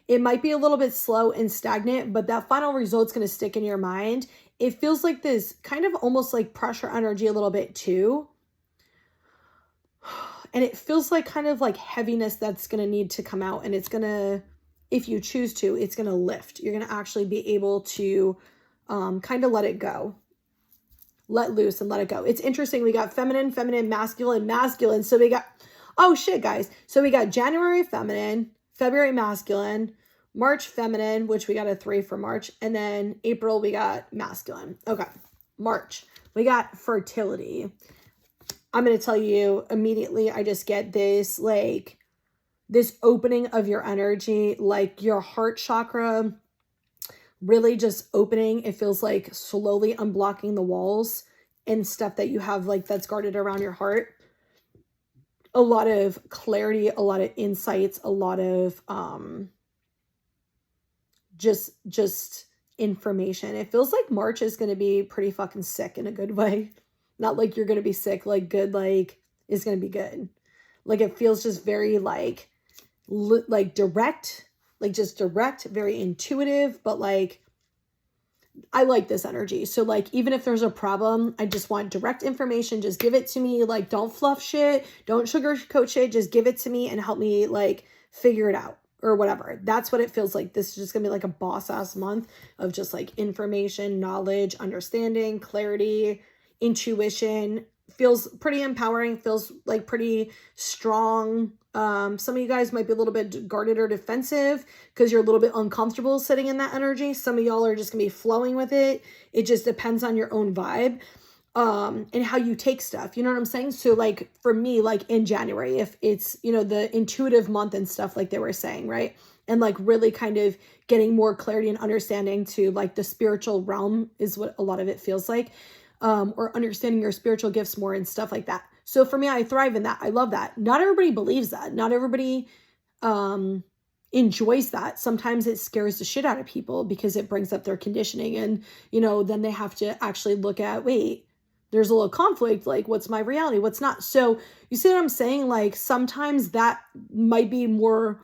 It might be a little bit slow and stagnant, but that final result's going to stick in your mind. It feels like this kind of almost like pressure energy a little bit too. And it feels like kind of like heaviness that's going to need to come out. And it's going to, if you choose to, it's going to lift. You're going to actually be able to kind of let it go. Let loose and let it go. It's interesting. We got feminine, masculine. So we got, oh shit, guys. So we got January feminine, February masculine, March feminine, which we got a 3 for March. And then April, we got masculine. Okay. March, we got fertility. I'm going to tell you immediately, I just get this, like, this opening of your energy, like your heart chakra really just opening. It feels like slowly unblocking the walls and stuff that you have, like, that's guarded around your heart. A lot of clarity, a lot of insights, a lot of just information. It feels like March is going to be pretty fucking sick in a good way. Not like you're going to be sick, like good, like is going to be good. Like it feels just very like direct, like just direct, very intuitive, but like I like this energy. So like, even if there's a problem, I just want direct information. Just give it to me. Like, don't fluff shit. Don't sugarcoat shit. Just give it to me and help me like figure it out or whatever. That's what it feels like. This is just gonna be like a boss ass month of just like information, knowledge, understanding, clarity, intuition. Feels pretty empowering. Feels like pretty strong. Some of you guys might be a little bit guarded or defensive because you're a little bit uncomfortable sitting in that energy. Some of y'all are just gonna be flowing with it. It just depends on your own vibe, and how you take stuff. You know what I'm saying? So like for me, like in January, if it's, the intuitive month and stuff like they were saying, right? And like really kind of getting more clarity and understanding to like the spiritual realm is what a lot of it feels like. Or understanding your spiritual gifts more and stuff like that. So for me, I thrive in that. I love that. Not everybody believes that. Not everybody enjoys that. Sometimes it scares the shit out of people because it brings up their conditioning. And, then they have to actually look at, wait, there's a little conflict. Like, what's my reality? What's not? So you see what I'm saying? Like, sometimes that might be more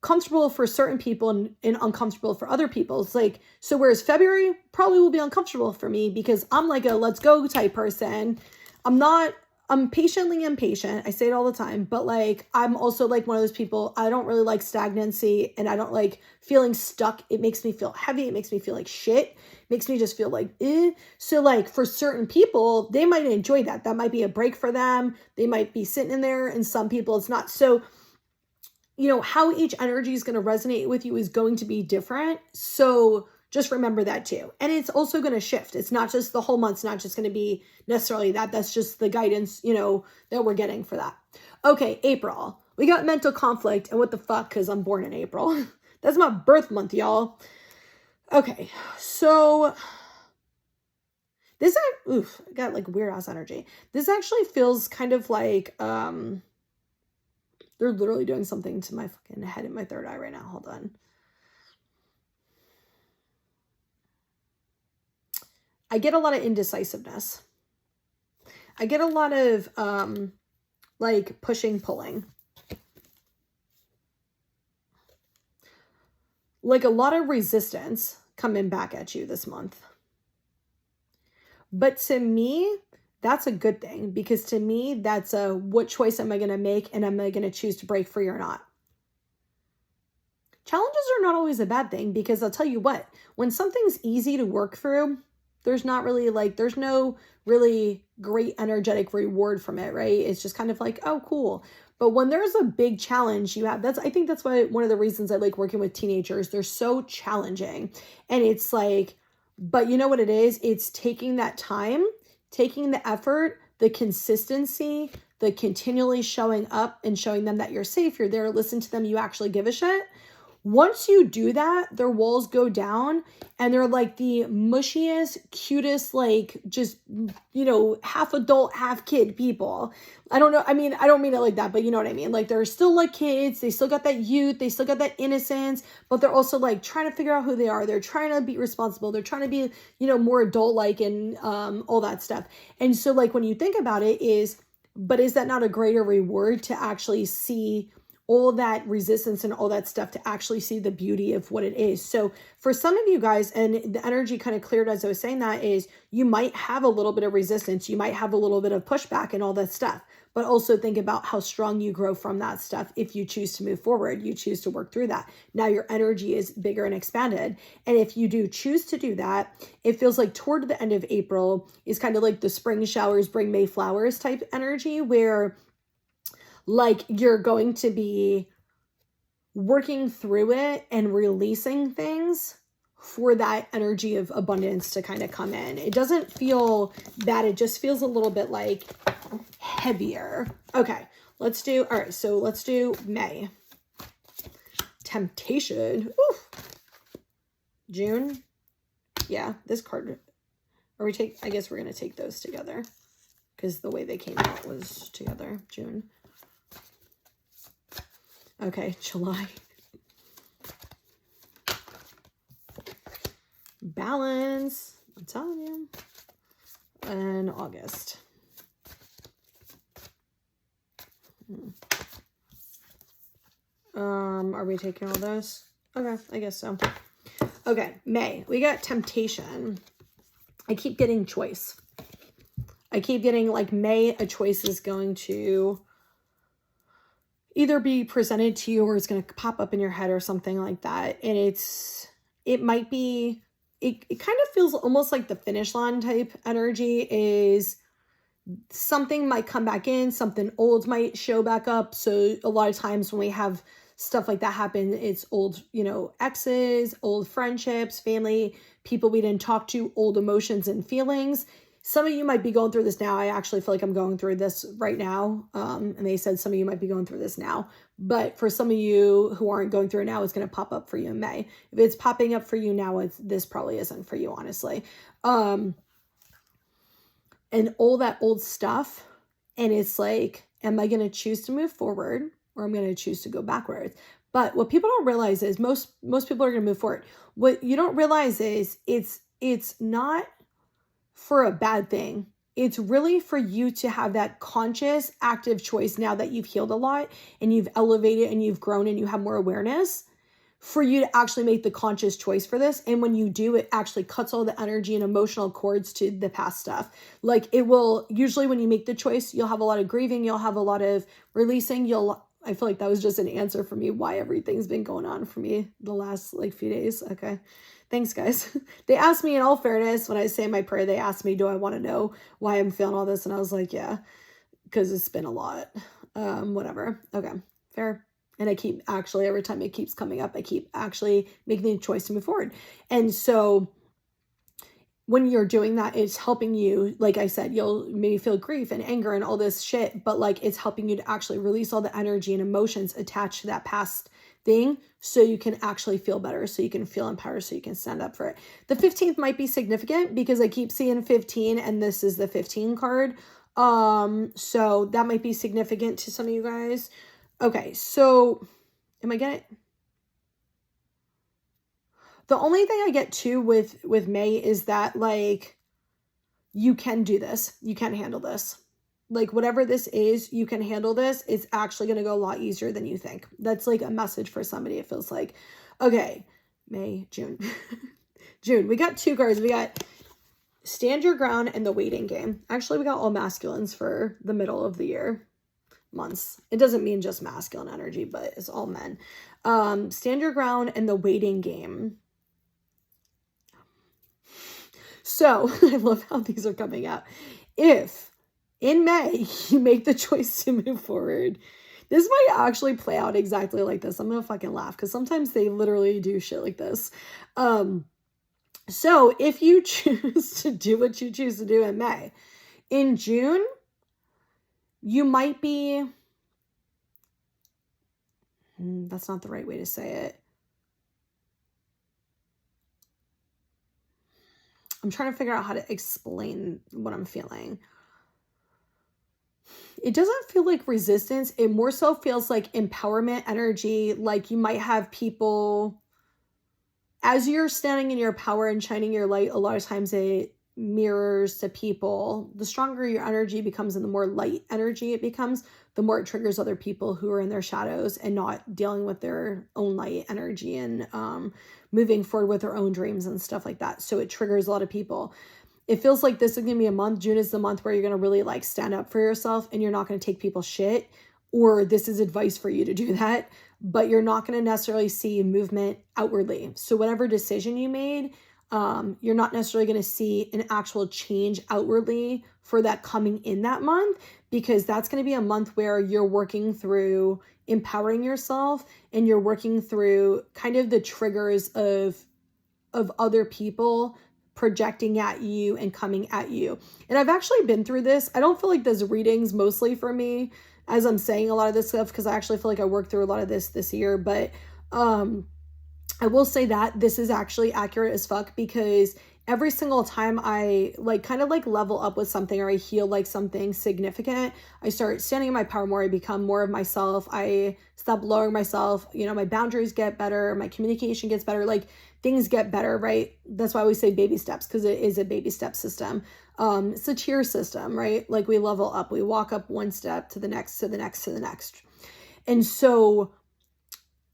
comfortable for certain people and uncomfortable for other people. It's like, so whereas February probably will be uncomfortable for me because I'm like a let's go type person. I'm not I'm patiently impatient. I say it all the time, but like, I'm also like one of those people, I don't really like stagnancy and I don't like feeling stuck. It makes me feel heavy. It makes me feel like shit. It makes me just feel like, eh. So like for certain people, they might enjoy that. That might be a break for them. They might be sitting in there, and some people it's not. So, you know, how each energy is going to resonate with you is going to be different. So just remember that too. And it's also going to shift. It's not just the whole month's not just going to be necessarily that. That's just the guidance, you know, that we're getting for that. Okay, April. We got mental conflict. And what the fuck? Because I'm born in April. That's my birth month, y'all. Okay, so this, I got like weird ass energy. This actually feels kind of like, they're literally doing something to my fucking head and my third eye right now. Hold on. I get a lot of indecisiveness. I get a lot of like pushing, pulling. Like a lot of resistance coming back at you this month. But to me, that's a good thing, because to me, that's a what choice am I going to make, and am I going to choose to break free or not? Challenges are not always a bad thing, because I'll tell you what, when something's easy to work through, there's not really like, there's no really great energetic reward from it, right? It's just kind of like, oh, cool. But when there's a big challenge you have, I think that's why one of the reasons I like working with teenagers, they're so challenging. And it's like, but you know what it is? It's taking that time, taking the effort, the consistency, the continually showing up and showing them that you're safe, you're there, listen to them, you actually give a shit. Once you do that, their walls go down and they're like the mushiest, cutest, like just, you know, half adult, half kid people. I don't know. I mean, I don't mean it like that, but you know what I mean? Like they're still like kids. They still got that youth. They still got that innocence, but they're also like trying to figure out who they are. They're trying to be responsible. They're trying to be, you know, more adult-like and all that stuff. And so like when you think about it but is that not a greater reward to actually see all that resistance and all that stuff, to actually see the beauty of what it is? So for some of you guys, and the energy kind of cleared as I was saying that, is you might have a little bit of resistance. You might have a little bit of pushback and all that stuff, but also think about how strong you grow from that stuff. If you choose to move forward, you choose to work through that. Now your energy is bigger and expanded. And if you do choose to do that, it feels like toward the end of April is kind of like the spring showers bring May flowers type energy, where like you're going to be working through it and releasing things for that energy of abundance to kind of come in. It doesn't feel bad. It just feels a little bit like heavier. Okay, all right, so let's do May. Temptation. Oof. June. Yeah, this card. I guess we're going to take those together because the way they came out was together. June. Okay, July. Balance, I'm telling you. And August. Are we taking all those? Okay, I guess so. Okay, May. We got temptation. I keep getting choice. I keep getting like May, a choice is going to either be presented to you or it's going to pop up in your head or something like that. And it might be, it kind of feels almost like the finish line type energy, is something might come back in, something old might show back up. So a lot of times when we have stuff like that happen, it's old, you know, exes, old friendships, family, people we didn't talk to, old emotions and feelings. Some of you might be going through this now. I actually feel like I'm going through this right now. And they said some of you might be going through this now. But for some of you who aren't going through it now, it's going to pop up for you in May. If it's popping up for you now, this probably isn't for you, honestly. And all that old stuff. And it's like, am I going to choose to move forward, or I'm going to choose to go backwards? But what people don't realize is most people are going to move forward. What you don't realize is it's not for a bad thing. It's really for you to have that conscious, active choice now that you've healed a lot and you've elevated and you've grown and you have more awareness, for you to actually make the conscious choice for this. And when you do, it actually cuts all the energy and emotional cords to the past stuff. Like it will, usually when you make the choice, you'll have a lot of grieving, you'll have a lot of releasing, I feel like that was just an answer for me why everything's been going on for me the last like few days. Okay. Thanks, guys. They asked me, in all fairness, when I say my prayer, they asked me, do I want to know why I'm feeling all this? And I was like, yeah, because it's been a lot. Whatever. Okay. Fair. And I keep actually, every time it keeps coming up, I keep actually making the choice to move forward. And so when you're doing that, it's helping you, like I said, you'll maybe feel grief and anger and all this shit, but like it's helping you to actually release all the energy and emotions attached to that past thing so you can actually feel better, so you can feel empowered, so you can stand up for it. The 15th might be significant because I keep seeing 15 and this is the 15 card. So that might be significant to some of you guys. Okay, so am I getting it? The only thing I get too with May is that like you can do this. You can handle this. Like whatever this is, you can handle this. It's actually going to go a lot easier than you think. That's like a message for somebody. It feels like, okay, May, June, June. We got 2 cards. We got Stand Your Ground and The Waiting Game. Actually, we got all masculines for the middle of the year months. It doesn't mean just masculine energy, but it's all men. Stand Your Ground and The Waiting Game. So I love how these are coming out. If in May you make the choice to move forward, this might actually play out exactly like this. I'm gonna fucking laugh because sometimes they literally do shit like this. So if you choose to do what you choose to do in May, in June, you might be, that's not the right way to say it. I'm trying to figure out how to explain what I'm feeling. It doesn't feel like resistance. It more so feels like empowerment energy. Like you might have people, as you're standing in your power and shining your light, a lot of times it mirrors to people. The stronger your energy becomes and the more light energy it becomes, the more it triggers other people who are in their shadows and not dealing with their own light energy and moving forward with their own dreams and stuff like that. So it triggers a lot of people. It feels like this is going to be a month. June is the month where you're going to really like stand up for yourself and you're not going to take people's shit, or this is advice for you to do that, but you're not going to necessarily see movement outwardly. So whatever decision you made, you're not necessarily going to see an actual change outwardly for that coming in that month, because that's going to be a month where you're working through empowering yourself and you're working through kind of the triggers of other people projecting at you and coming at you. And I've actually been through this. I don't feel like there's readings mostly for me as I'm saying a lot of this stuff, because I actually feel like I worked through a lot of this year, but I will say that this is actually accurate as fuck, because every single time I like kind of like level up with something or I heal like something significant, I start standing in my power more. I become more of myself. I stop lowering myself. You know, my boundaries get better. My communication gets better. Like things get better, right? That's why we say baby steps, because it is a baby step system. It's a tier system, right? Like we level up. We walk up one step to the next, to the next, to the next. And so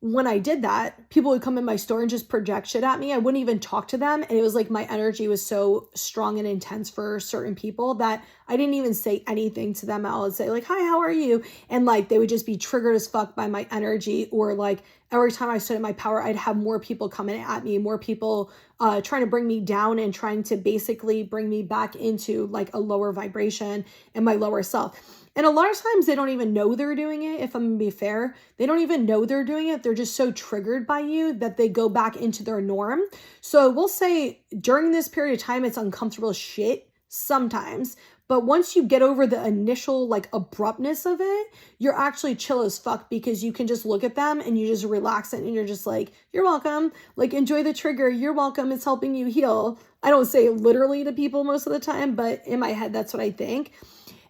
when I did that, people would come in my store and just project shit at me. I wouldn't even talk to them. And it was like my energy was so strong and intense for certain people that I didn't even say anything to them. I would say like, hi, how are you? And like, they would just be triggered as fuck by my energy. Or like every time I stood in my power, I'd have more people coming at me, more people trying to bring me down and trying to basically bring me back into like a lower vibration and my lower self. And a lot of times they don't even know they're doing it. If I'm gonna be fair, they don't even know they're doing it. They're just so triggered by you that they go back into their norm. So we'll say during this period of time, it's uncomfortable as shit sometimes. But once you get over the initial like abruptness of it, you're actually chill as fuck, because you can just look at them and you just relax it and you're just like, you're welcome. Like enjoy the trigger. You're welcome. It's helping you heal. I don't say it literally to people most of the time, but in my head, that's what I think.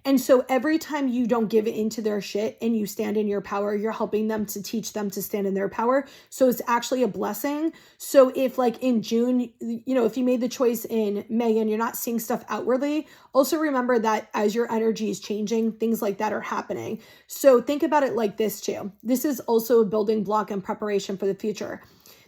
And so every time you don't give into their shit and you stand in your power, you're helping them to teach them to stand in their power. So it's actually a blessing. So if like in June, you know, if you made the choice in May and you're not seeing stuff outwardly, also remember that as your energy is changing, things like that are happening. So think about it like this too. This is also a building block and preparation for the future.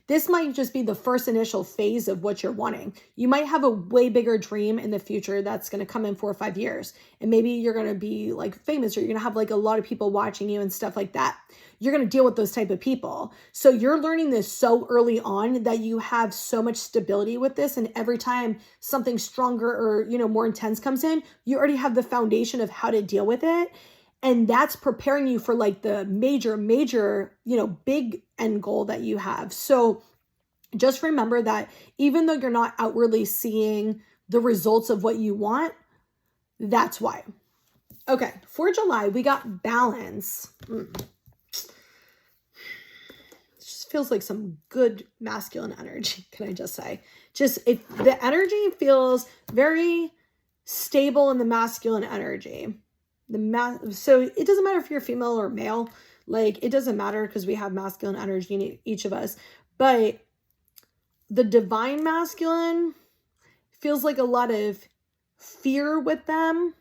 this might just be the first initial phase of what you're wanting. You might have a way bigger dream in the future that's going to come in 4 or 5 years. And maybe you're going to be like famous, or you're going to have like a lot of people watching you and stuff like that. You're going to deal with those type of people. So you're learning this so early on that you have so much stability with this. And every time something stronger or, you know, more intense comes in, you already have the foundation of how to deal with it. And that's preparing you for like the major, you know, big end goal that you have. So just remember that even though you're not outwardly seeing the results of what you want, that's why. Okay, for July, we got balance. It just feels like some good masculine energy, can I just say? Just if the energy feels very stable in the masculine energy. So it doesn't matter if you're female or male, like it doesn't matter because we have masculine energy in each of us, but the divine masculine feels like a lot of fear with them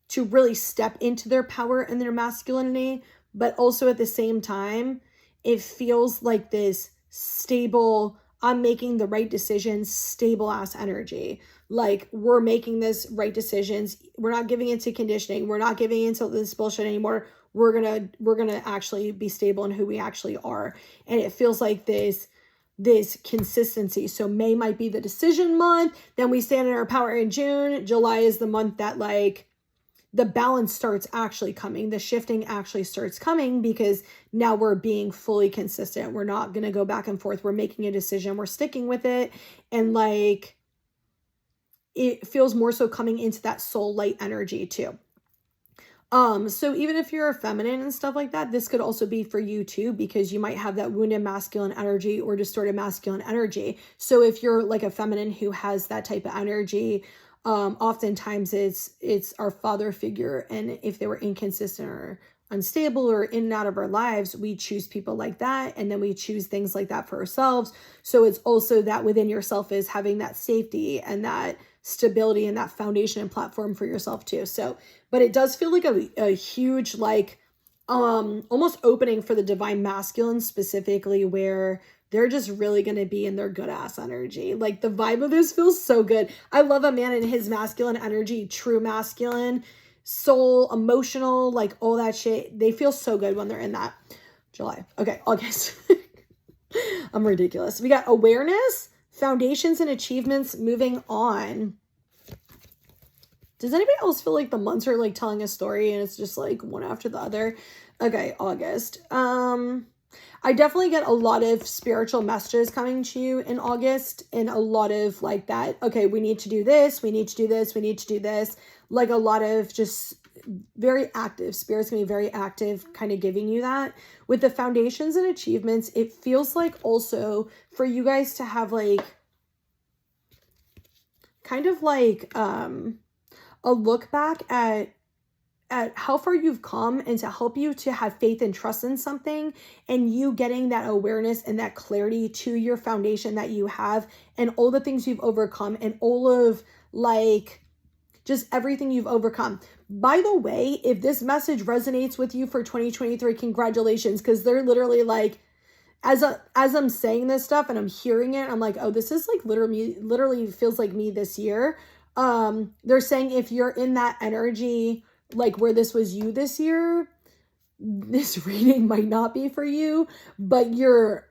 to really step into their power and their masculinity, but also at the same time, it feels like this stable, I'm making the right decisions, stable ass energy. Like we're making this right decisions. We're not giving into conditioning. We're not giving into this bullshit anymore. We're gonna actually be stable in who we actually are. And it feels like this consistency. So May might be the decision month. Then we stand in our power in June. July is the month that like the balance starts actually coming. The shifting actually starts coming because now we're being fully consistent. We're not going to go back and forth. We're making a decision. We're sticking with it. And like, it feels more so coming into that soul light energy too. So even if you're a feminine and stuff like that, this could also be for you too, because you might have that wounded masculine energy or distorted masculine energy. So if you're like a feminine who has that type of energy, oftentimes it's our father figure. And if they were inconsistent or unstable or in and out of our lives, we choose people like that. And then we choose things like that for ourselves. So it's also that within yourself is having that safety and that stability and that foundation and platform for yourself too. So, but it does feel like a huge, like, almost opening for the divine masculine specifically, where they're just really going to be in their good ass energy. Like the vibe of this feels so good. I love a man in his masculine energy, true masculine, soul, emotional, like all that shit. They feel so good when they're in that. July. Okay, August. I'm ridiculous. We got awareness, foundations and achievements, moving on. Does anybody else feel like the months are like telling a story and it's just like one after the other? Okay, August. I definitely get a lot of spiritual messages coming to you in August, and a lot of like that, okay, we need to do this, we need to do this, we need to do this. Like a lot of just very active, spirit's gonna be very active, kind of giving you that. With the foundations and achievements, it feels like also for you guys to have like, kind of like a look back at how far you've come and to help you to have faith and trust in something, and you getting that awareness and that clarity to your foundation that you have and all the things you've overcome and all of like just everything you've overcome. By the way, if this message resonates with you for 2023, congratulations, because they're literally like, as I'm saying this stuff and I'm hearing it, I'm like, oh, this is like literally feels like me this year. They're saying if you're in that energy, like where this was you this year, this reading might not be for you, but your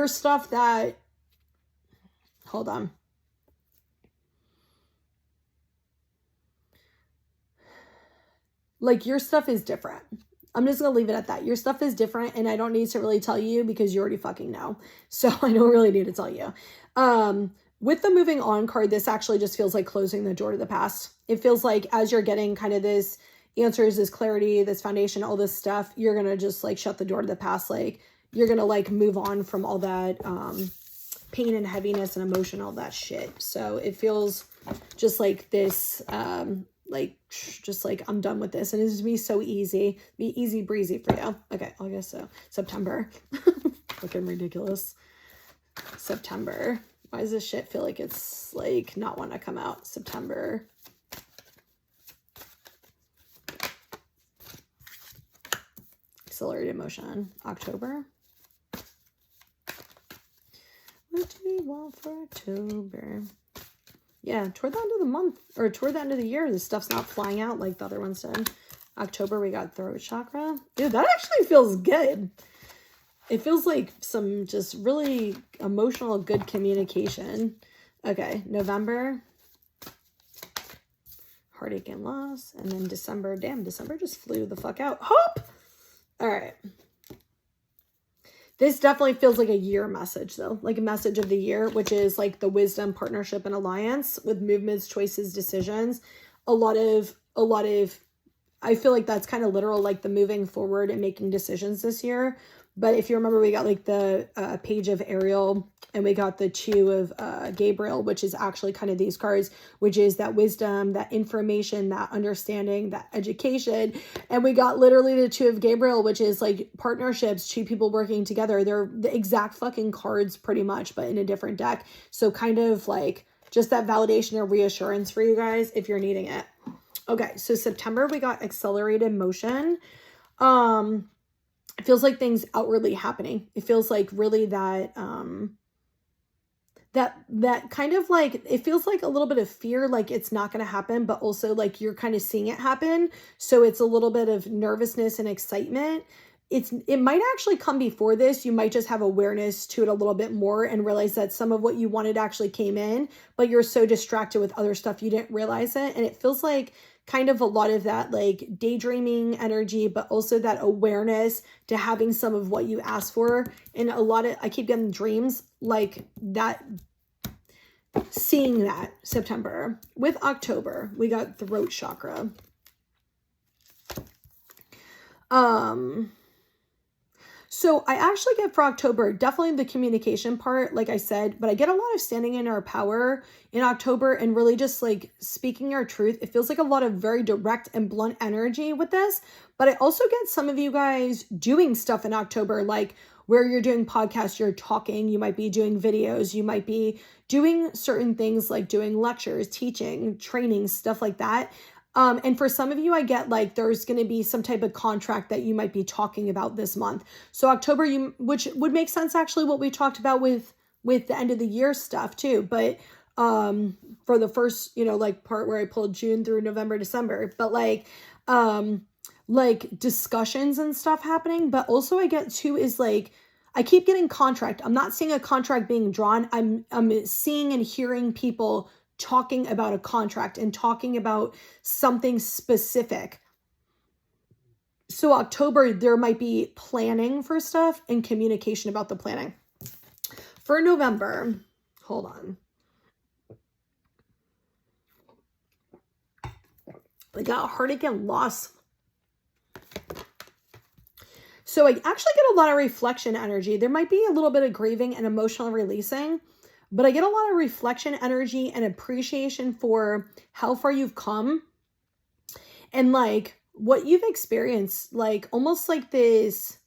stuff that, hold on. Like your stuff is different. I'm just going to leave it at that. Your stuff is different, and I don't need to really tell you because you already fucking know. So I don't really need to tell you. With the moving on card, this actually just feels like closing the door to the past. It feels like as you're getting kind of this answers, this clarity, this foundation, all this stuff, you're going to just like shut the door to the past. Like you're going to like move on from all that pain and heaviness and emotion, all that shit. So it feels just like this, like, just like, I'm done with this. And it's just be so easy, be easy breezy for you. Okay, August, so September. Fucking ridiculous. September. Why does this shit feel like it's like not want to come out? September. Accelerated motion. October. What do we want for October? Yeah, toward the end of the month, or toward the end of the year, this stuff's not flying out like the other ones did. October, we got throat chakra. Dude, that actually feels good. It feels like some just really emotional, good communication. Okay, November, heartache and loss. And then December, damn, December just flew the fuck out. Hope! All right. This definitely feels like a year message, though. Like a message of the year, which is like the wisdom, partnership, and alliance with movements, choices, decisions. A lot of, I feel like that's kind of literal, like the moving forward and making decisions this year. But if you remember, we got like the page of Ariel and we got the 2 of Gabriel, which is actually kind of these cards, which is that wisdom, that information, that understanding, that education. And we got literally the 2 of Gabriel, which is like partnerships, 2 people working together. They're the exact fucking cards pretty much, but in a different deck. So kind of like just that validation or reassurance for you guys if you're needing it. Okay, so September, we got accelerated motion. It feels like things outwardly happening. It feels like really that, that kind of like, it feels like a little bit of fear, like it's not going to happen, but also like you're kind of seeing it happen. So it's a little bit of nervousness and excitement. It might actually come before this. You might just have awareness to it a little bit more and realize that some of what you wanted actually came in, but you're so distracted with other stuff you didn't realize it. And it feels like kind of a lot of that like daydreaming energy, but also that awareness to having some of what you asked for. And a lot of, I keep getting dreams like that, seeing that September. With October, we got throat chakra. So I actually get for October, definitely the communication part, like I said, but I get a lot of standing in our power in October and really just like speaking our truth. It feels like a lot of very direct and blunt energy with this, but I also get some of you guys doing stuff in October, like where you're doing podcasts, you're talking, you might be doing videos, you might be doing certain things like doing lectures, teaching, training, stuff like that. And for some of you, I get like there's going to be some type of contract that you might be talking about this month. So October, which would make sense actually what we talked about with the end of the year stuff too. But for the first, like part where I pulled June through November, December, but like discussions and stuff happening. But also I get too is like, I keep getting contract. I'm not seeing a contract being drawn. I'm seeing and hearing people talking about a contract and talking about something specific. So October, there might be planning for stuff and communication about the planning. For November, hold on. I got heartache and loss. So I actually get a lot of reflection energy. There might be a little bit of grieving and emotional releasing, but I get a lot of reflection energy and appreciation for how far you've come and like what you've experienced, like almost like this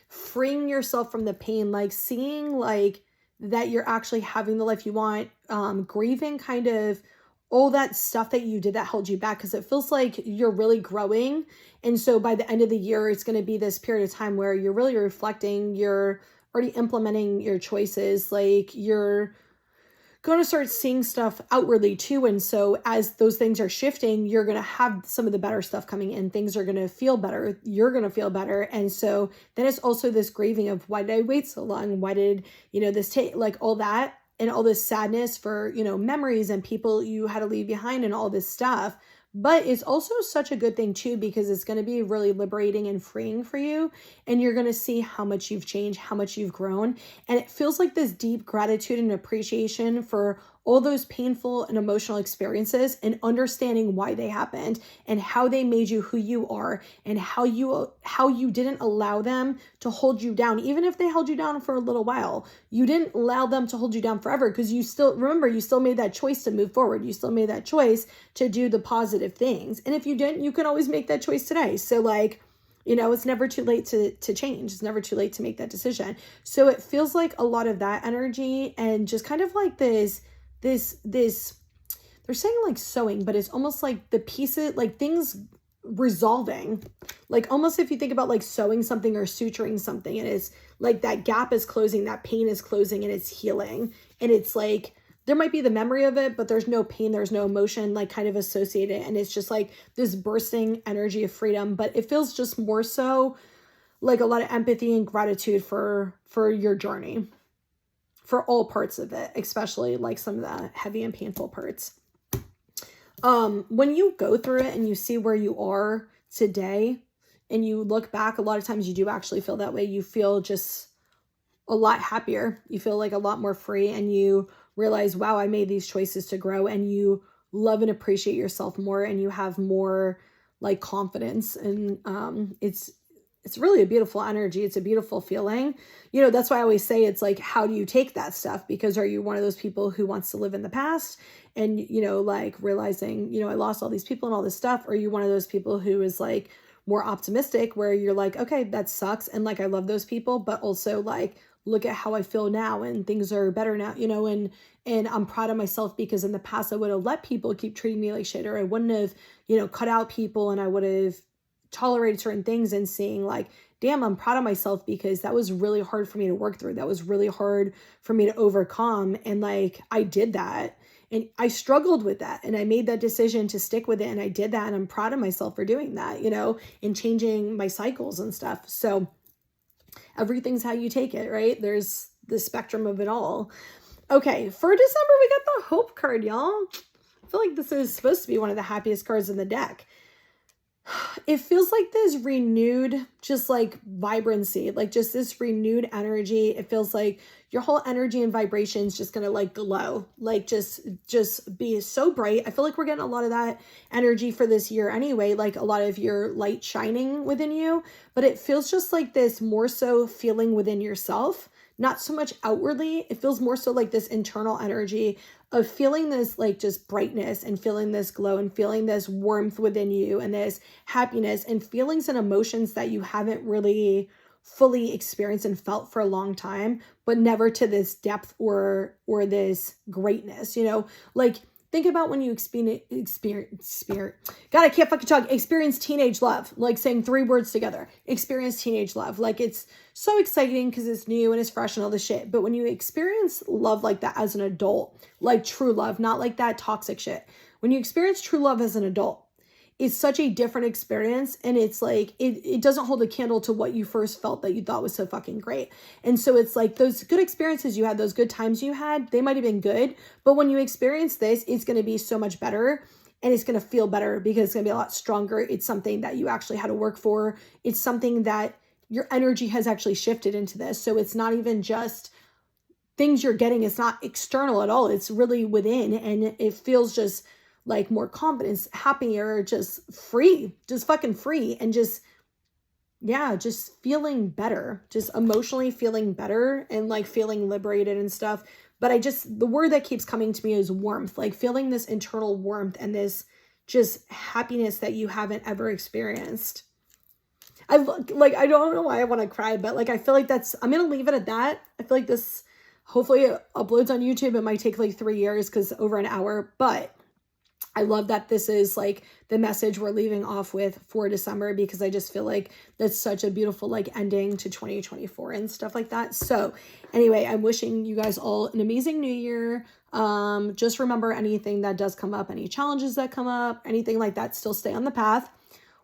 freeing yourself from the pain, like seeing like that you're actually having the life you want, grieving kind of all that stuff that you did that held you back, because it feels like you're really growing. And so by the end of the year, it's going to be this period of time where you're really reflecting, you're already implementing your choices, like you're going to start seeing stuff outwardly too. And so as those things are shifting, you're going to have some of the better stuff coming in. Things are going to feel better. You're going to feel better. And so then it's also this grieving of why did I wait so long? Why did, this take, like all that and all this sadness for, memories and people you had to leave behind and all this stuff. But it's also such a good thing too, because it's going to be really liberating and freeing for you. And you're going to see how much you've changed, how much you've grown. And it feels like this deep gratitude and appreciation for all those painful and emotional experiences and understanding why they happened and how they made you who you are and how you didn't allow them to hold you down. Even if they held you down for a little while, you didn't allow them to hold you down forever, because you still made that choice to move forward. You still made that choice to do the positive things. And if you didn't, you can always make that choice today. So like, it's never too late to change. It's never too late to make that decision. So it feels like a lot of that energy and just kind of like this, they're saying like sewing, but it's almost like the pieces, like things resolving. Like almost if you think about like sewing something or suturing something, and it's like that gap is closing, that pain is closing, and it's healing. And it's like, there might be the memory of it, but there's no pain, there's no emotion like kind of associated. And it's just like this bursting energy of freedom, but it feels just more so like a lot of empathy and gratitude for your journey, for all parts of it, especially like some of the heavy and painful parts. When you go through it and you see where you are today and you look back, a lot of times you do actually feel that way. You feel just a lot happier. You feel like a lot more free, and you realize, wow, I made these choices to grow, and you love and appreciate yourself more, and you have more like confidence. And it's really a beautiful energy. It's a beautiful feeling. You know, that's why I always say it's like, how do you take that stuff? Because are you one of those people who wants to live in the past and, you know, like realizing, you know, I lost all these people and all this stuff? Or are you one of those people who is like more optimistic, where you're like, okay, that sucks, and like I love those people, but also like, look at how I feel now, and things are better now, you know, and I'm proud of myself, because in the past I would have let people keep treating me like shit, or I wouldn't have, you know, cut out people, and I would have tolerated certain things, and seeing like, damn, I'm proud of myself, because that was really hard for me to work through. That was really hard for me to overcome. And like, I did that, and I struggled with that, and I made that decision to stick with it. And I did that. And I'm proud of myself for doing that, you know, and changing my cycles and stuff. So everything's how you take it, right? There's the spectrum of it all. Okay. For December, we got the Hope card, y'all. I feel like this is supposed to be one of the happiest cards in the deck. It feels like this renewed, just like vibrancy, like just this renewed energy. It feels like your whole energy and vibration is just going to like glow, like just be so bright. I feel like we're getting a lot of that energy for this year anyway, like a lot of your light shining within you, but it feels just like this more so feeling within yourself, not so much outwardly. It feels more so like this internal energy of feeling this like just brightness, and feeling this glow, and feeling this warmth within you, and this happiness and feelings and emotions that you haven't really fully experienced and felt for a long time, but never to this depth or this greatness, you know, like think about when you experience teenage love, like saying 3 words together, experience teenage love. Like it's so exciting because it's new and it's fresh and all this shit. But when you experience love like that as an adult, like true love, not like that toxic shit. When you experience true love as an adult, it's such a different experience. And it's like, it doesn't hold a candle to what you first felt that you thought was so fucking great. And so it's like those good experiences you had, those good times you had, they might've been good, but when you experience this, it's going to be so much better, and it's going to feel better because it's going to be a lot stronger. It's something that you actually had to work for. It's something that your energy has actually shifted into this. So it's not even just things you're getting. It's not external at all. It's really within, and it feels just like more confidence, happier, just free, just fucking free. And just, yeah, just feeling better, just emotionally feeling better, and like feeling liberated and stuff. But the word that keeps coming to me is warmth, like feeling this internal warmth and this just happiness that you haven't ever experienced. I don't know why I want to cry, but like, I feel like I'm going to leave it at that. I feel like this, hopefully it uploads on YouTube. It might take like 3 years because over an hour, but I love that this is like the message we're leaving off with for December, because I just feel like that's such a beautiful like ending to 2024 and stuff like that. So anyway, I'm wishing you guys all an amazing new year. Just remember, anything that does come up, any challenges that come up, anything like that, still stay on the path.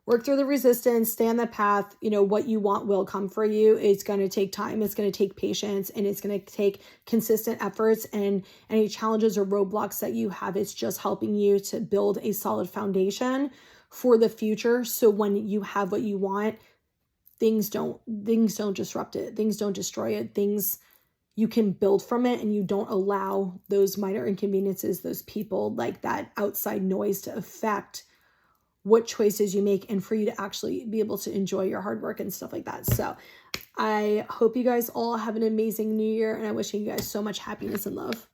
Work through the resistance, stay on the path. You know, what you want will come for you. It's going to take time. It's going to take patience, and it's going to take consistent efforts. And any challenges or roadblocks that you have, it's just helping you to build a solid foundation for the future. So when you have what you want, things don't disrupt it. Things don't destroy it. You can build from it, and you don't allow those minor inconveniences, those people, like that outside noise, to affect what choices you make, and for you to actually be able to enjoy your hard work and stuff like that. So I hope you guys all have an amazing new year, and I'm wishing you guys so much happiness and love.